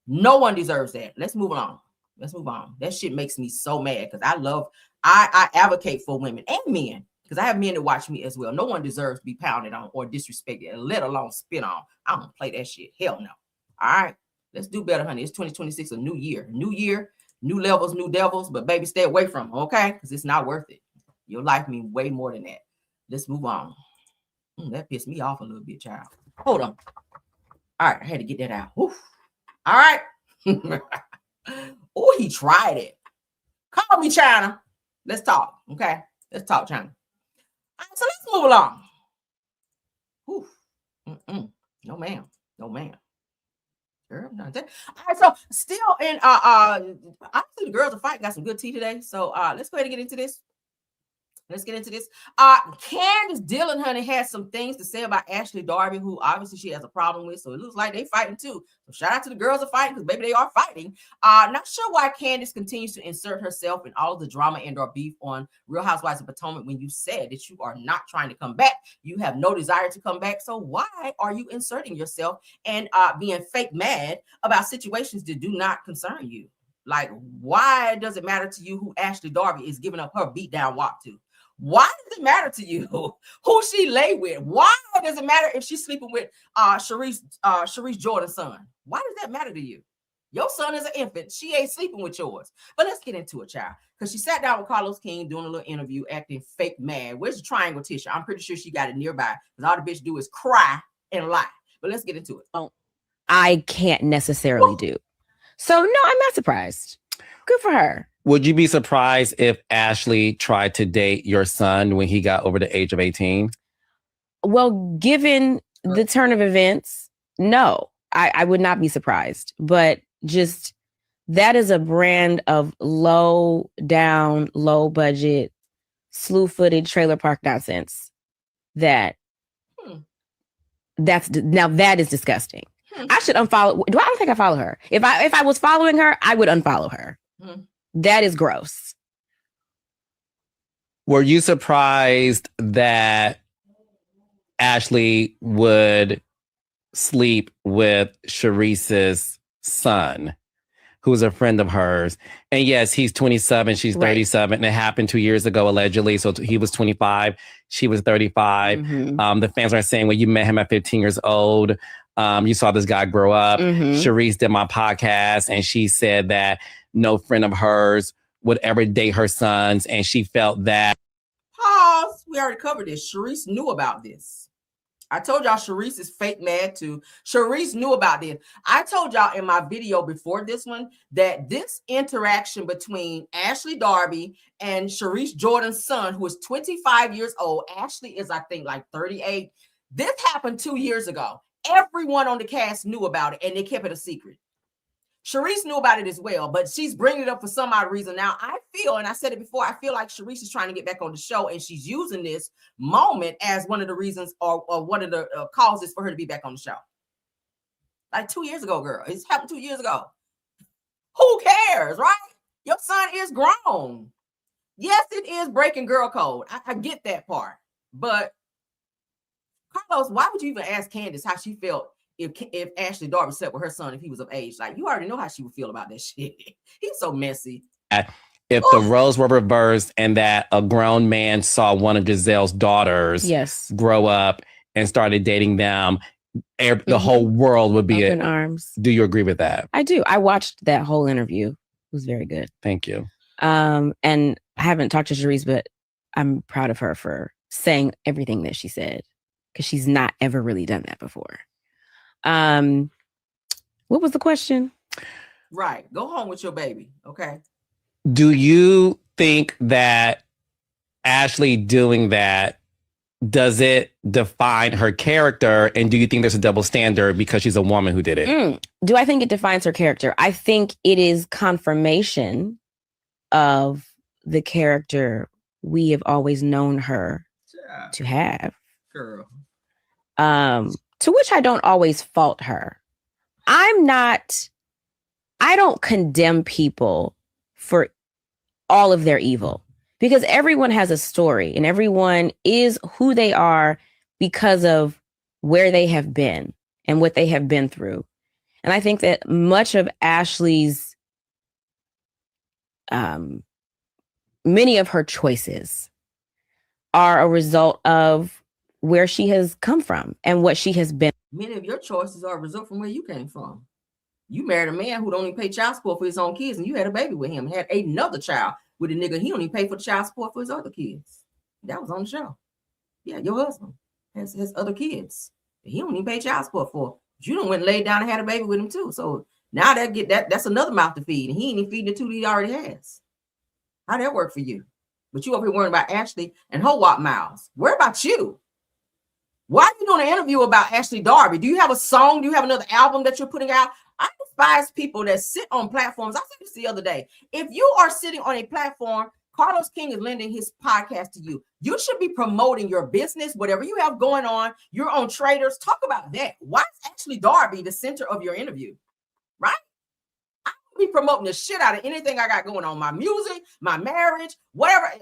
No one deserves that. Let's move on. Let's move on. That shit makes me so mad, because I advocate for women and men, because I have men that watch me as well. No one deserves to be pounded on or disrespected, let alone spit on. I don't play that shit. Hell no. All right. Let's do better, honey. It's 2026, a new year. New year, new levels, new devils. But baby, stay away from them, okay? Because it's not worth it. Your life means way more than that. Let's move on. That pissed me off a little bit, child. Hold on. All right, I had to get that out. Oof. All right. Oh, he tried it. Call me, Chyna. Let's talk, okay? Let's talk, Chyna. All right, so let's move along. Oof. No, ma'am. No, ma'am. Girl, not that. All right, so still in honestly, the girls are fighting. Got some good tea today. So let's go ahead and get into this. Let's get into this. Candiace Dillon, honey, has some things to say about Ashley Darby, who obviously she has a problem with. So it looks like they fighting too. So shout out to the girls are fighting because maybe they are fighting. Not sure why Candiace continues to insert herself in all the drama and or beef on Real Housewives of Potomac when you said that you are not trying to come back. You have no desire to come back. So why are you inserting yourself and being fake mad about situations that do not concern you? Like, why does it matter to you who Ashley Darby is giving up her beat down walk to? Why does it matter to you who she lay with? Why does it matter if she's sleeping with Sharice Jordan's son? Why does that matter to you? Your son is an infant. She ain't sleeping with yours. But let's get into it, child. Because she sat down with Carlos King doing a little interview, acting fake mad. Where's the triangle tissue? I'm pretty sure she got it nearby. Because all the bitch do is cry and lie. But let's get into it. I can't necessarily do. So no, I'm not surprised. Good for her. Would you be surprised if Ashley tried to date your son when he got over the age of 18? Well, given the turn of events, no, I would not be surprised. But just that is a brand of low down, low budget, slew footed trailer park nonsense. That is disgusting. I should unfollow. I don't think I follow her. If I was following her, I would unfollow her. That is gross. Were you surprised that Ashley would sleep with Sharice's son, who's a friend of hers? And yes, he's 27, she's 37. And it happened 2 years ago, allegedly. So he was 25, she was 35. The fans are saying, well, you met him at 15 years old. You saw this guy grow up. Sharice did my podcast, and she said that no friend of hers would ever date her sons, and she felt that. Pause. We already covered this. Sharice knew about this. I told y'all Sharice is fake mad too. Sharice knew about this. I told y'all in my video before this one that this interaction between Ashley Darby and Sharice Jordan's son, who is 25 years old. Ashley is, I think, like 38. This happened 2 years ago. Everyone on the cast knew about it, and they kept it a secret. Sharice knew about it as well, but she's bringing it up for some odd reason. Now, I feel, and I said it before, I feel like Sharice is trying to get back on the show, and she's using this moment as one of the reasons or one of the causes for her to be back on the show. Like 2 years ago, girl. It's happened 2 years ago. Who cares, right? Your son is grown. Yes, it is breaking girl code. I get that part. But, Carlos, why would you even ask Candiace how she felt if Ashley Darby slept with her son if he was of age? Like, you already know how she would feel about that shit. He's so messy. If the roles were reversed and that a grown man saw one of Giselle's daughters grow up and started dating them, the whole world would be open arms. Do you agree with that? I do. I watched that whole interview. It was very good. Thank you. And I haven't talked to Sharice, but I'm proud of her for saying everything that she said, because she's not ever really done that before. What was the question? Right. Go home with your baby. Okay. Do you think that Ashley doing that, does it define her character? And do you think there's a double standard because she's a woman who did it? Do I think it defines her character? I think it is confirmation of the character we have always known her to have. Girl. To which I don't always fault her. I don't condemn people for all of their evil, because everyone has a story and everyone is who they are because of where they have been and what they have been through. And I think that much of Ashley's, many of her choices are a result of where she has come from and what she has been. Many of your choices are a result from where you came from. You married a man who don't even pay child support for his own kids, and you had a baby with him, had another child with a nigga. He don't even pay for the child support for his other kids. That was on the show. Yeah, your husband has other kids. He don't even pay child support for. But you done went and laid down and had a baby with him too. So now that's another mouth to feed, and he ain't even feeding the two that he already has. How that work for you? But you over here worrying about Ashley and her wop mouths. Worry about you. Why are you doing an interview about Ashley Darby? Do you have a song? Do you have another album that you're putting out? I despise people that sit on platforms. I said this the other day. If you are sitting on a platform, Carlos King is lending his podcast to you. You should be promoting your business, whatever you have going on. You're on Traders. Talk about that. Why is Ashley Darby the center of your interview? Right? I be promoting the shit out of anything I got going on. My music, my marriage, whatever.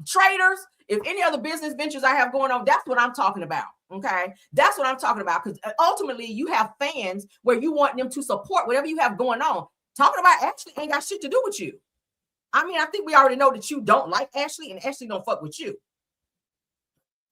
Traders. If any other business ventures I have going on, that's what I'm talking about. Okay. That's what I'm talking about. Because ultimately you have fans where you want them to support whatever you have going on. Talking about Ashley ain't got shit to do with you. I mean, I think we already know that you don't like Ashley and Ashley don't fuck with you.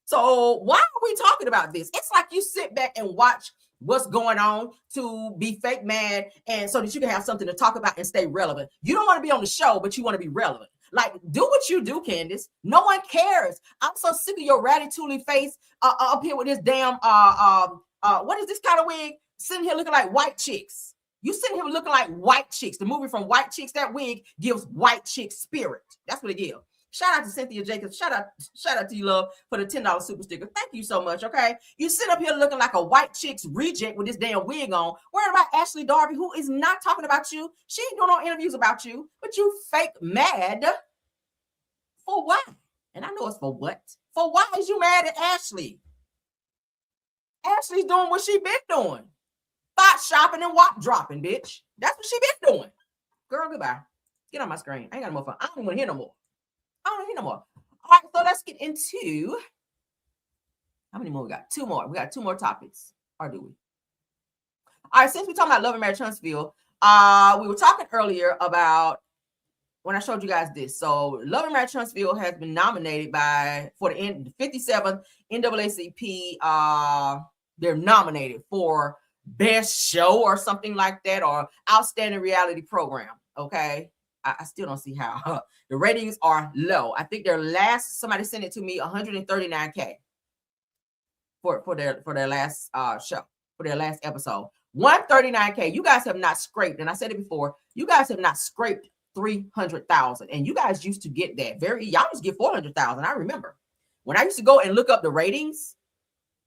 So why are we talking about this? It's like you sit back and watch what's going on to be fake mad and so that you can have something to talk about and stay relevant. You don't want to be on the show, but you want to be relevant. Like, do what you do, Candiace. No one cares. I'm so sick of your ratty-tooly face up here with this damn, what is this kind of wig? Sitting here looking like white chicks. You sitting here looking like white chicks. The movie from White Chicks, that wig gives white chick spirit. That's what it gives. Shout out to Cynthia Jacobs. Shout out to you, love, for the $10 super sticker. Thank you so much, okay? You sit up here looking like a white chick's reject with this damn wig on, worried about Ashley Darby, who is not talking about you. She ain't doing no interviews about you, but you fake mad. For what? And I know it's for what. For why is you mad at Ashley? Ashley's doing what she been doing. Thought shopping and wop dropping, bitch. That's what she been doing. Girl, goodbye. Get on my screen. I ain't got no more fun. I don't even want to hear no more. I don't want to hear no more. All right, so let's get into, how many more we got? 2 more. We got 2 more topics. Or do we? All right, since we're talking about Love and Marriage Huntsville, we were talking earlier about when I showed you guys this. So Love and Marriage Huntsville has been nominated for the 57th NAACP. They're nominated for Best Show or something like that, or Outstanding Reality Program. Okay. I still don't see how. The ratings are low. I think somebody sent it to me, 139K for their last show, for their last episode. 139K. You guys have not scraped, and I said it before, you guys have not scraped 300,000. And you guys used to get that y'all used to get 400,000. I remember when I used to go and look up the ratings.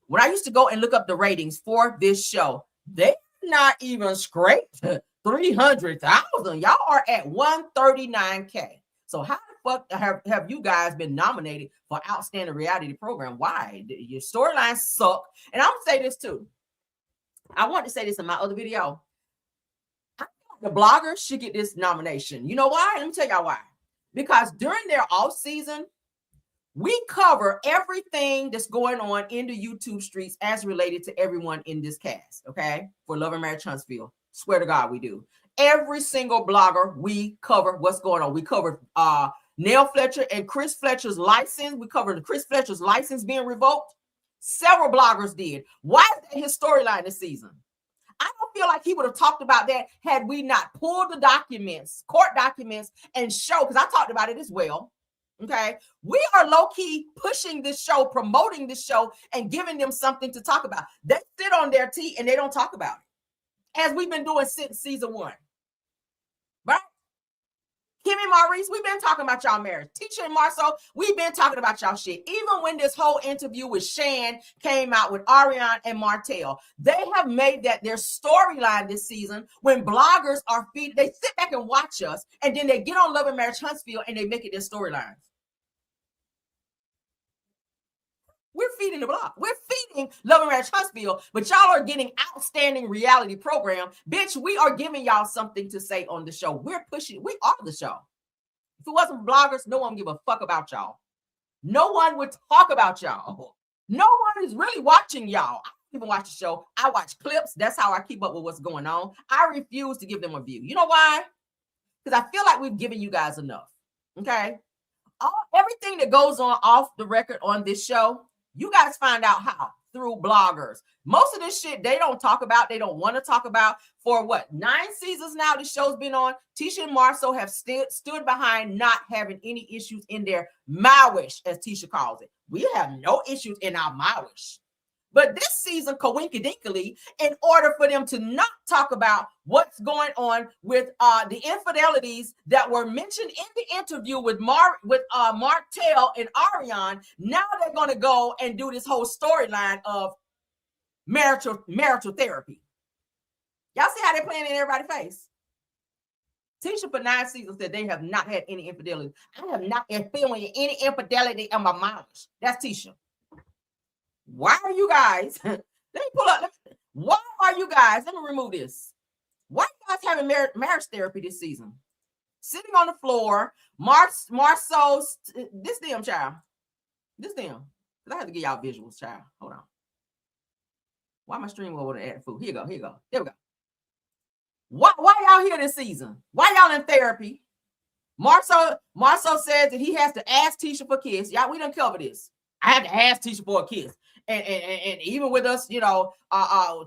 When I used to go and look up the ratings for this show, they not even scraped 300,000. Y'all are at 139K. So how the fuck have you guys been nominated for Outstanding Reality Program? Why? Your storylines suck. And I'm gonna say this too. I want to say this in my other video. The bloggers should get this nomination. You know why? Let me tell y'all why. Because during their off season, we cover everything that's going on in the YouTube streets as related to everyone in this cast, okay? For Love and Marriage Huntsville. Swear to God, we do. Every single blogger, we cover what's going on. We covered Nell Fletcher and Chris Fletcher's license. We covered Chris Fletcher's license being revoked. Several bloggers did. Why is that his storyline this season? I don't feel like he would have talked about that had we not pulled the documents, court documents, and show, because I talked about it as well. Okay, we are low-key pushing this show, promoting this show, and giving them something to talk about. They sit on their tea and they don't talk about it, as we've been doing since season 1. Right? Kim and Maurice, we've been talking about y'all marriage. Tisha and Marceau, we've been talking about y'all shit. Even when this whole interview with Shan came out with Ariane and Martell, they have made that their storyline this season. When bloggers are feeding, they sit back and watch us, and then they get on Love and Marriage Huntsville and they make it their storylines. We're feeding the blog. We're feeding Love and Marriage Huntsville, but y'all are getting Outstanding Reality Program. Bitch, we are giving y'all something to say on the show. We're pushing. We are the show. If it wasn't bloggers, no one would give a fuck about y'all. No one would talk about y'all. No one is really watching y'all. I don't even watch the show. I watch clips. That's how I keep up with what's going on. I refuse to give them a view. You know why? Because I feel like we've given you guys enough. Okay? Everything that goes on off the record on this show, you guys find out how? Through bloggers. Most of this shit they don't talk about. They don't want to talk about. For what? 9 seasons now this show's been on. Tisha and Marceau have stood behind not having any issues in their marriage, as Tisha calls it. We have no issues in our marriage. But this season, coinkydingly, in order for them to not talk about what's going on with the infidelities that were mentioned in the interview with Martell and Ariane, now they're going to go and do this whole storyline of marital therapy. Y'all see how they're playing in everybody's face? Tisha for 9 seasons said they have not had any infidelity. I have not experienced any infidelity in my marriage. That's Tisha. Why are you guys? Let me pull up. Why are you guys? Let me remove this. Why are you guys having marriage therapy this season? Sitting on the floor, Marceau's this damn child. This damn. I have to give y'all visuals, child. Hold on. Why am I streaming over the ad food? Here you go. Here you go. There we go. Why y'all here this season? Why y'all in therapy? Marceau says that he has to ask Tisha for a kiss. Y'all, we done cover this. I have to ask Tisha for a kiss. And even with us, you know,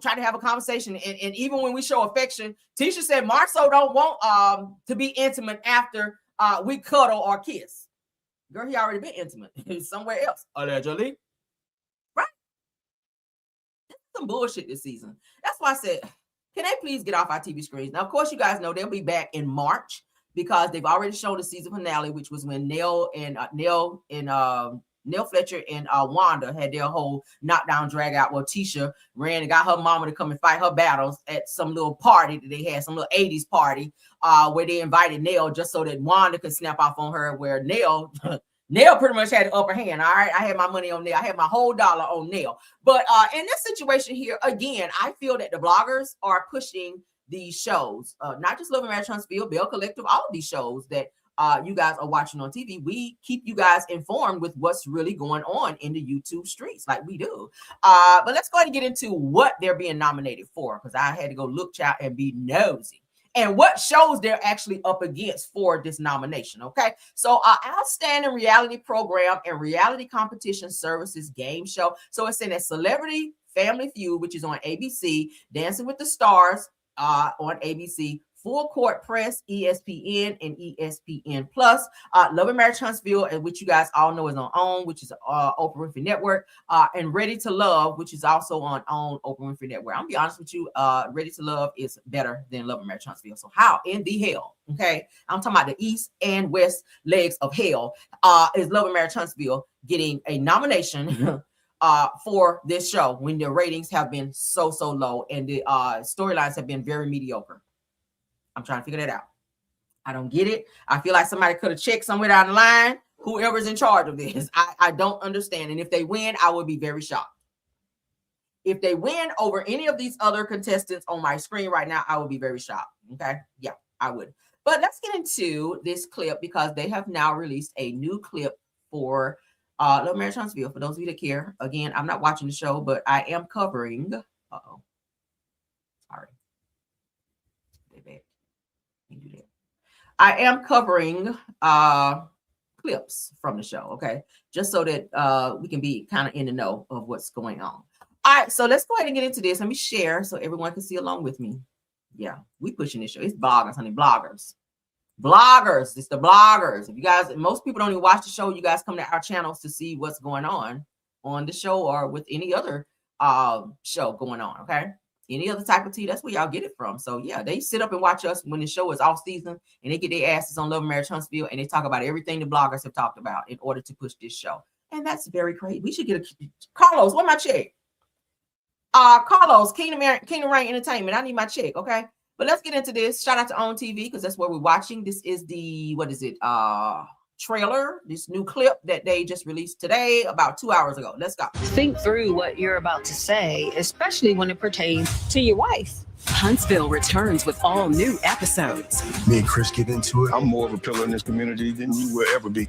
try to have a conversation. And even when we show affection, Tisha said Marceau don't want to be intimate after we cuddle or kiss. Girl, he already been intimate somewhere else, allegedly. Right? That's some bullshit this season. That's why I said, can they please get off our TV screens? Now, of course, you guys know they'll be back in March because they've already shown the season finale, which was when Nell Fletcher and Wanda had their whole knockdown drag out where Tisha ran and got her mama to come and fight her battles at some little party that they had, some little 80s party where they invited Nell just so that Wanda could snap off on her, where Nell pretty much had the upper hand. All right, I had my money on Nell. I had my whole dollar on Nell. But in this situation here, again, I feel that the bloggers are pushing these shows, not just Love and Marriage Huntsville, Bell Collective, all of these shows that you guys are watching on TV. We keep you guys informed with what's really going on in the YouTube streets, like we do. But let's go ahead and get into what they're being nominated for, because I had to go look, child, and be nosy. And what shows they're actually up against for this nomination, okay? So outstanding reality program and reality competition services game show. So it's in a Celebrity Family Feud, which is on ABC, Dancing with the Stars on ABC, Full Court Press, ESPN, and ESPN Plus, Love and Marriage Huntsville, and which you guys all know is on OWN, which is Oprah Winfrey Network, and Ready to Love, which is also on OWN, Oprah Winfrey Network. I'm gonna be honest with you, Ready to Love is better than Love and Marriage Huntsville. So how in the hell, okay? I'm talking about the East and West legs of hell. Is Love and Marriage Huntsville getting a nomination for this show when the ratings have been so low and the storylines have been very mediocre? I'm trying to figure that out. I don't get it. I feel like somebody could have checked somewhere down the line, whoever's in charge of this. I don't understand. And if they win, I would be very shocked. If they win over any of these other contestants on my screen right now, I would be very shocked. Okay. Yeah, I would. But let's get into this clip because they have now released a new clip for Love and Marriage Huntsville. For those of you that care, again, I'm not watching the show, but I am covering. Sorry. Do that. I am covering clips from the show, okay, just so that we can be kind of in the know of what's going on. All right, so let's go ahead and get into this. Let me share so everyone can see along with me. Yeah, we pushing this show. It's bloggers, honey, bloggers. It's the bloggers. If you guys, most people don't even watch the show. You guys come to our channels to see what's going on the show or with any other show going on, okay? Any other type of tea, that's where y'all get it from. So yeah, they sit up and watch us when the show is off season and they get their asses on Love and Marriage Huntsville and they talk about everything the bloggers have talked about in order to push this show. And that's very crazy. We should get a Carlos, where my check? Carlos, Kingdom Reign Entertainment. I need my check, okay? But let's get into this. Shout out to OWN TV because that's where we're watching. This is the, what is it? Trailer, this new clip that they just released today about 2 hours ago. Let's go. Think through what you're about to say, especially when it pertains to your wife. Huntsville returns with all new episodes. Me and Chris get into it. I'm more of a pillar in this community than you will ever be.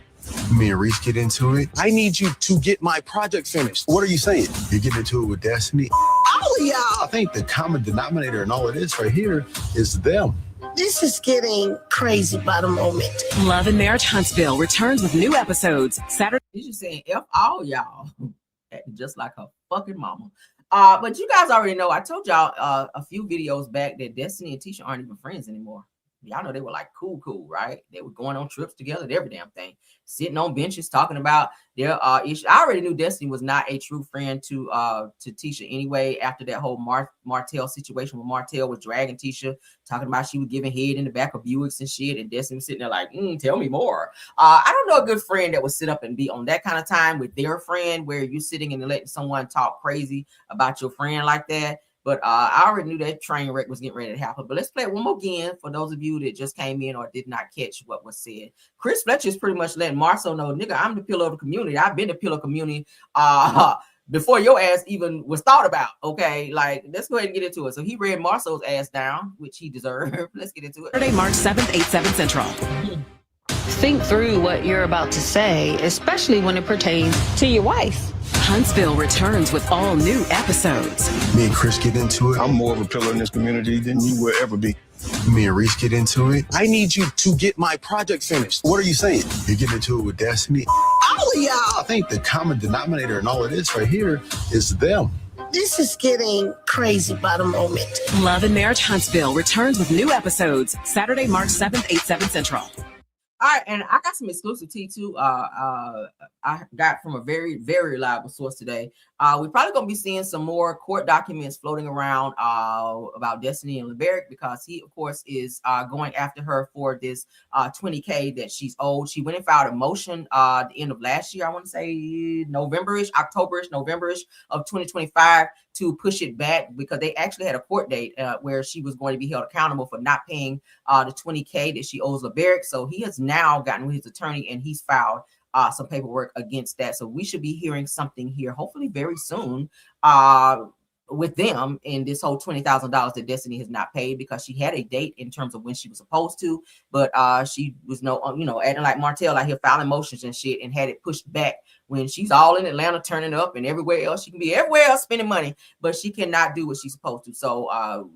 Me and Reese get into it. I need you to get my project finished. What are you saying? You get into it with Destiny? Oh, yeah. I think the common denominator in all of this right here is them. This is getting crazy by the moment. Love and Marriage Huntsville returns with new episodes Saturday. He's just saying F all y'all, just like her fucking mama. But you guys already know, I told y'all a few videos back that Destiny and Tisha aren't even friends anymore. Y'all know they were like cool, right? They were going on trips together and every damn thing, sitting on benches talking about their issues. I already knew Destiny was not a true friend to Tisha anyway. After that whole Martell situation, where Martell was dragging Tisha, talking about she was giving head in the back of Buicks and shit, and Destiny was sitting there like, tell me more. I don't know a good friend that would sit up and be on that kind of time with their friend, where you're sitting and letting someone talk crazy about your friend like that. But I already knew that train wreck was getting ready to happen. But let's play it one more again for those of you that just came in or did not catch what was said. Chris Fletcher is pretty much letting Marceau know, nigga, I'm the pillar of the community. I've been the pillar community before your ass even was thought about. Okay, like, let's go ahead and get into it. So he read Marceau's ass down, which he deserved. Let's get into it. Saturday, March 7th, 8/7 Central. Think through what you're about to say, especially when it pertains to your wife. Huntsville returns with all new episodes. Me and Chris get into it. I'm more of a pillar in this community than you will ever be. Me and Reese get into it. I need you to get my project finished. What are you saying? You get into it with Destiny? All of y'all. I think the common denominator in all of this right here is them. This is getting crazy by the moment. Love and Marriage Huntsville returns with new episodes Saturday, March 7th, 8/7 Central. All right, and I got some exclusive tea too. I got from a very, very reliable source today. We're probably gonna be seeing some more court documents floating around about Destiny and LeBerick, because he, of course, is going after her for this $20K that she's owed. She went and filed a motion at the end of last year. I want to say Octoberish, Novemberish of 2025, to push it back, because they actually had a court date where she was going to be held accountable for not paying the $20K that she owes LeBerick. So he has now gotten with his attorney and he's filed some paperwork against that. So we should be hearing something here, hopefully very soon, with them in this whole $20,000 that Destiny has not paid, because she had a date in terms of when she was supposed to, but she was acting like Martell out here filing motions and shit, and had it pushed back when she's all in Atlanta turning up and everywhere else. She can be everywhere else spending money, but she cannot do what she's supposed to. So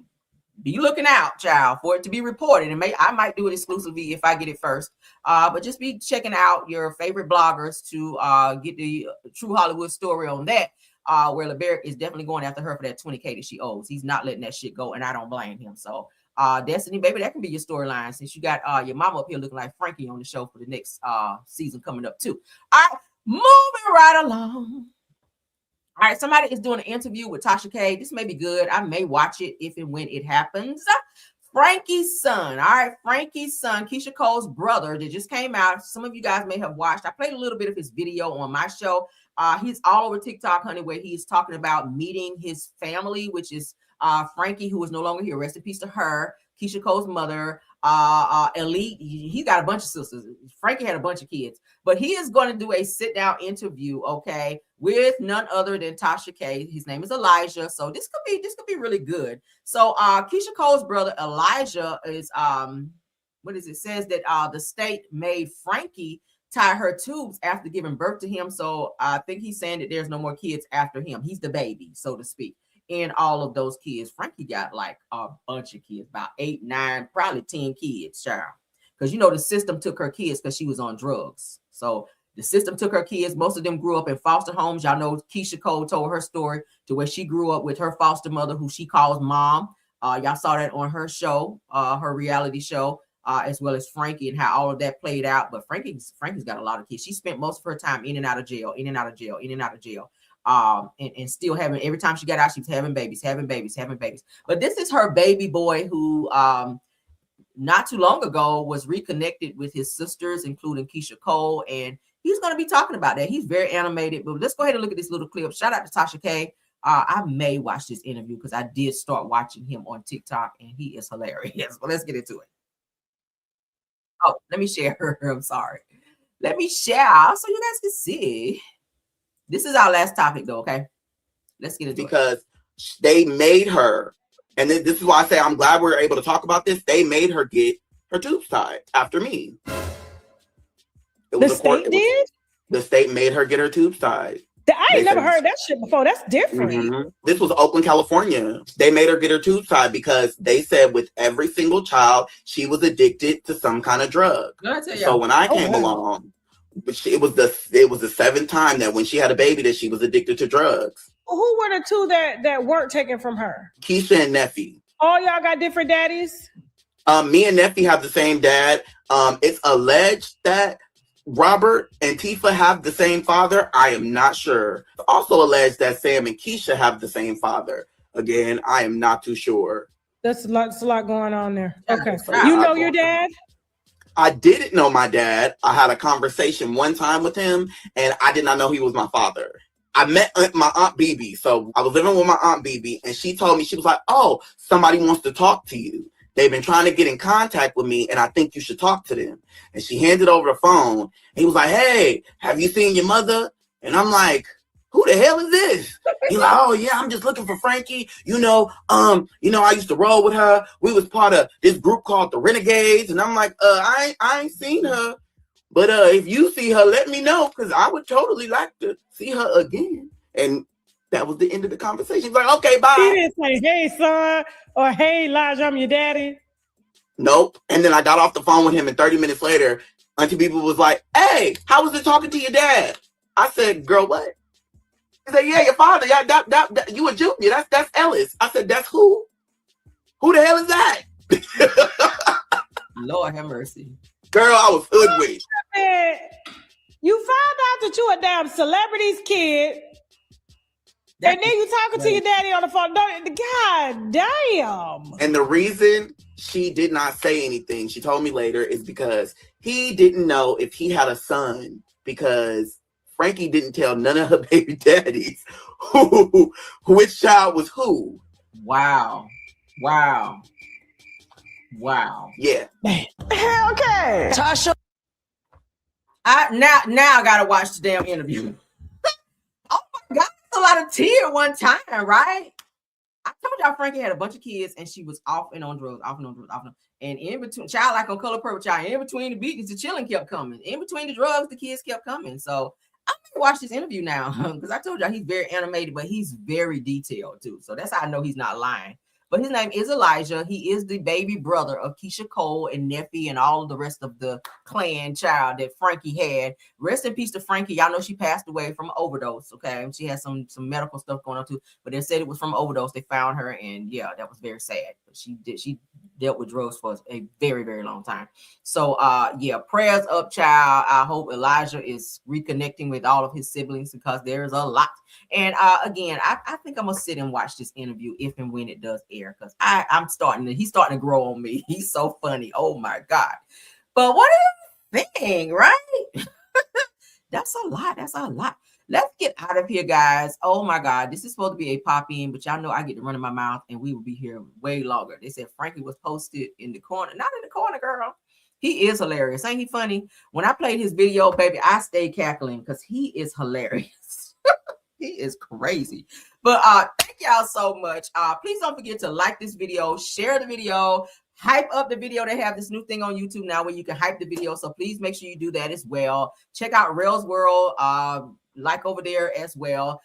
be looking out, child, for it to be reported. And I might do it exclusively if I get it first. But just be checking out your favorite bloggers to get the true Hollywood story on that. Where LeBerick is definitely going after her for that $20K that she owes. He's not letting that shit go, and I don't blame him. So Destiny, baby, that can be your storyline, since you got your mama up here looking like Frankie on the show for the next season coming up too. All right, moving right along. All right, somebody is doing an interview with Tasha K. This may be good. I may watch it if and when it happens. Frankie's son. All right, Frankie's son, Keisha Cole's brother, that just came out. Some of you guys may have watched. I played a little bit of his video on my show. He's all over TikTok, honey, where he's talking about meeting his family, which is Frankie, who is no longer here. Rest in peace to her. Keisha Cole's mother, Elite. He's got a bunch of sisters. Frankie had a bunch of kids, but he is going to do a sit-down interview, okay, with none other than Tasha K. His name is Elijah. So this could be really good. So Keisha Cole's brother Elijah is says that the state made Frankie tie her tubes after giving birth to him. So I think he's saying that there's no more kids after him. He's the baby, so to speak, in all of those kids. Frankie got like a bunch of kids, about 8, 9, probably 10 kids, child. Because the system took her kids because she was on drugs. So the system took her kids. Most of them grew up in foster homes. Y'all know Keisha Cole told her story to where she grew up with her foster mother, who she calls mom. Y'all saw that on her show, her reality show. As well as Frankie, and how all of that played out. But Frankie's got a lot of kids. She spent most of her time in and out of jail, and still having, every time she got out, she was having babies. But this is her baby boy, who not too long ago was reconnected with his sisters, including Keisha Cole, and he's going to be talking about that. He's very animated. But let's go ahead and look at this little clip. Shout out to Tasha K. I may watch this interview because I did start watching him on TikTok, and he is hilarious. But let's get into it. Oh, let me share her. I'm sorry. Let me share so you guys can see. This is our last topic, though, okay? Let's get into it. Because they made her, and this is why I say I'm glad we're able to talk about this. They made her get her tubes tied after me. The state did? The state made her get her tubes tied. I ain't never heard that shit before. That's different. Mm-hmm. This was Oakland, California. They made her get her tubes tied because they said with every single child, she was addicted to some kind of drug. So when I came along, it was the 7th time that when she had a baby that she was addicted to drugs. Who were the two that weren't taken from her? Keisha and Neffy. All y'all got different daddies? Me and Neffy have the same dad. It's alleged that Robert and Tifa have the same father. I am not sure. It's also alleged that Sam and Keisha have the same father. Again, I am not too sure. That's a lot going on there. Okay. Yeah, You know your dad? I didn't know my dad. I had a conversation one time with him, and I did not know he was my father. I met my Aunt BB. So I was living with my Aunt BB, and she told me, she was like, oh, somebody wants to talk to you. They've been trying to get in contact with me, and I think you should talk to them. And she handed over the phone. He was like, hey, have you seen your mother? And I'm like, who the hell is this? He's like, oh yeah, I'm just looking for Frankie. I used to roll with her. We was part of this group called the Renegades. And I'm like, I ain't seen her. But if you see her, let me know, because I would totally like to see her again. And that was the end of the conversation. He's like, okay, bye. He didn't say, hey, son, or hey, Elijah, I'm your daddy. Nope. And then I got off the phone with him, and 30 minutes later, Auntie People was like, hey, how was it talking to your dad? I said, girl, what? He said, yeah, your father. Yeah, that you a junior. That's Ellis. I said, that's who? Who the hell is that? Lord have mercy. Girl, I was hoodwinked. You found out that you a damn celebrity's kid, and then you talking to your daddy on the phone. God damn. And the reason she did not say anything, she told me later, is because he didn't know if he had a son, because Frankie didn't tell none of her baby daddies which child was who. Wow. Yeah. Okay. Tasha. Now I gotta watch the damn interview. Oh my God, that's a lot of tea at one time, right? I told y'all Frankie had a bunch of kids and she was off and on drugs. And in between, child like on Color Purple, child, in between the beatings, the chilling kept coming. In between the drugs, the kids kept coming. So I'm gonna watch this interview now because I told y'all he's very animated, but he's very detailed too. So that's how I know he's not lying. But his name is Elijah. He is the baby brother of Keisha Cole and Neffy and all of the rest of the clan child that Frankie had. Rest in peace to Frankie. Y'all know she passed away from overdose. Okay, she had some medical stuff going on too, but they said it was from overdose. They found her, and yeah, that was very sad. But she dealt with drugs for a very, very long time. So yeah, prayers up, child. I hope Elijah is reconnecting with all of his siblings because there's a lot. And again, I think I'm gonna sit and watch this interview if and when it does air, because he's starting to grow on me. He's so funny. Oh my God. But what do you think, right? That's a lot. Let's get out of here, guys. Oh my God. This is supposed to be a pop-in, but y'all know I get to run in my mouth and we will be here way longer. They said Frankie was posted in the corner. Not in the corner, girl. He is hilarious. Ain't he funny? When I played his video, baby, I stayed cackling because he is hilarious. He is crazy. But thank y'all so much. Please don't forget to like this video, share the video, hype up the video. They have this new thing on YouTube now where you can hype the video. So please make sure you do that as well. Check out Rails World, like over there as well.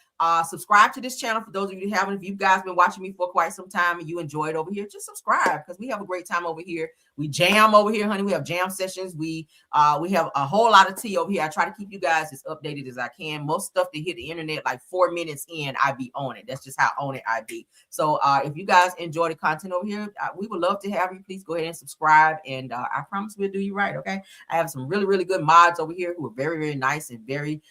Subscribe to this channel for those of you who haven't. If you guys been watching me for quite some time and you enjoy it over here, just subscribe because we have a great time over here. We jam over here, honey. We have jam sessions. We have a whole lot of tea over here. I try to keep you guys as updated as I can. Most stuff that hit the internet like 4 minutes in, I be on it. That's just how on it I be. So if you guys enjoy the content over here, we would love to have you. Please go ahead and subscribe, and I promise we'll do you right. Okay, I have some really, really good mods over here who are very, very nice and very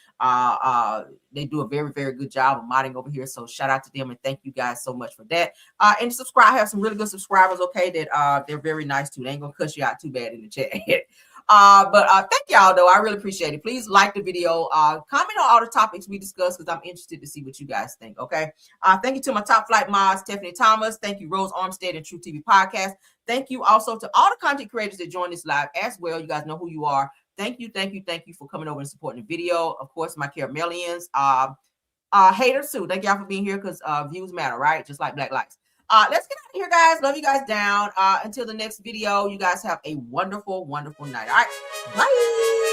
they do a very, very good job of modding over here. So shout out to them and thank you guys so much for that. And subscribe. I have some really good subscribers, okay, that they're very nice too. They ain't gonna cuss you out too bad in the chat. But thank y'all though. I really appreciate it. Please like the video. Comment on all the topics we discussed because I'm interested to see what you guys think. Okay. Thank you to my top flight mods, Stephanie Thomas. Thank you, Rose Armstead and True TV Podcast. Thank you also to all the content creators that join this live as well. You guys know who you are. Thank you for coming over and supporting the video. Of course, my caramelians, haters too. Thank y'all for being here because views matter, right? Just like black likes. Let's get out of here, guys. Love you guys down. Until the next video, you guys have a wonderful, wonderful night. All right, bye.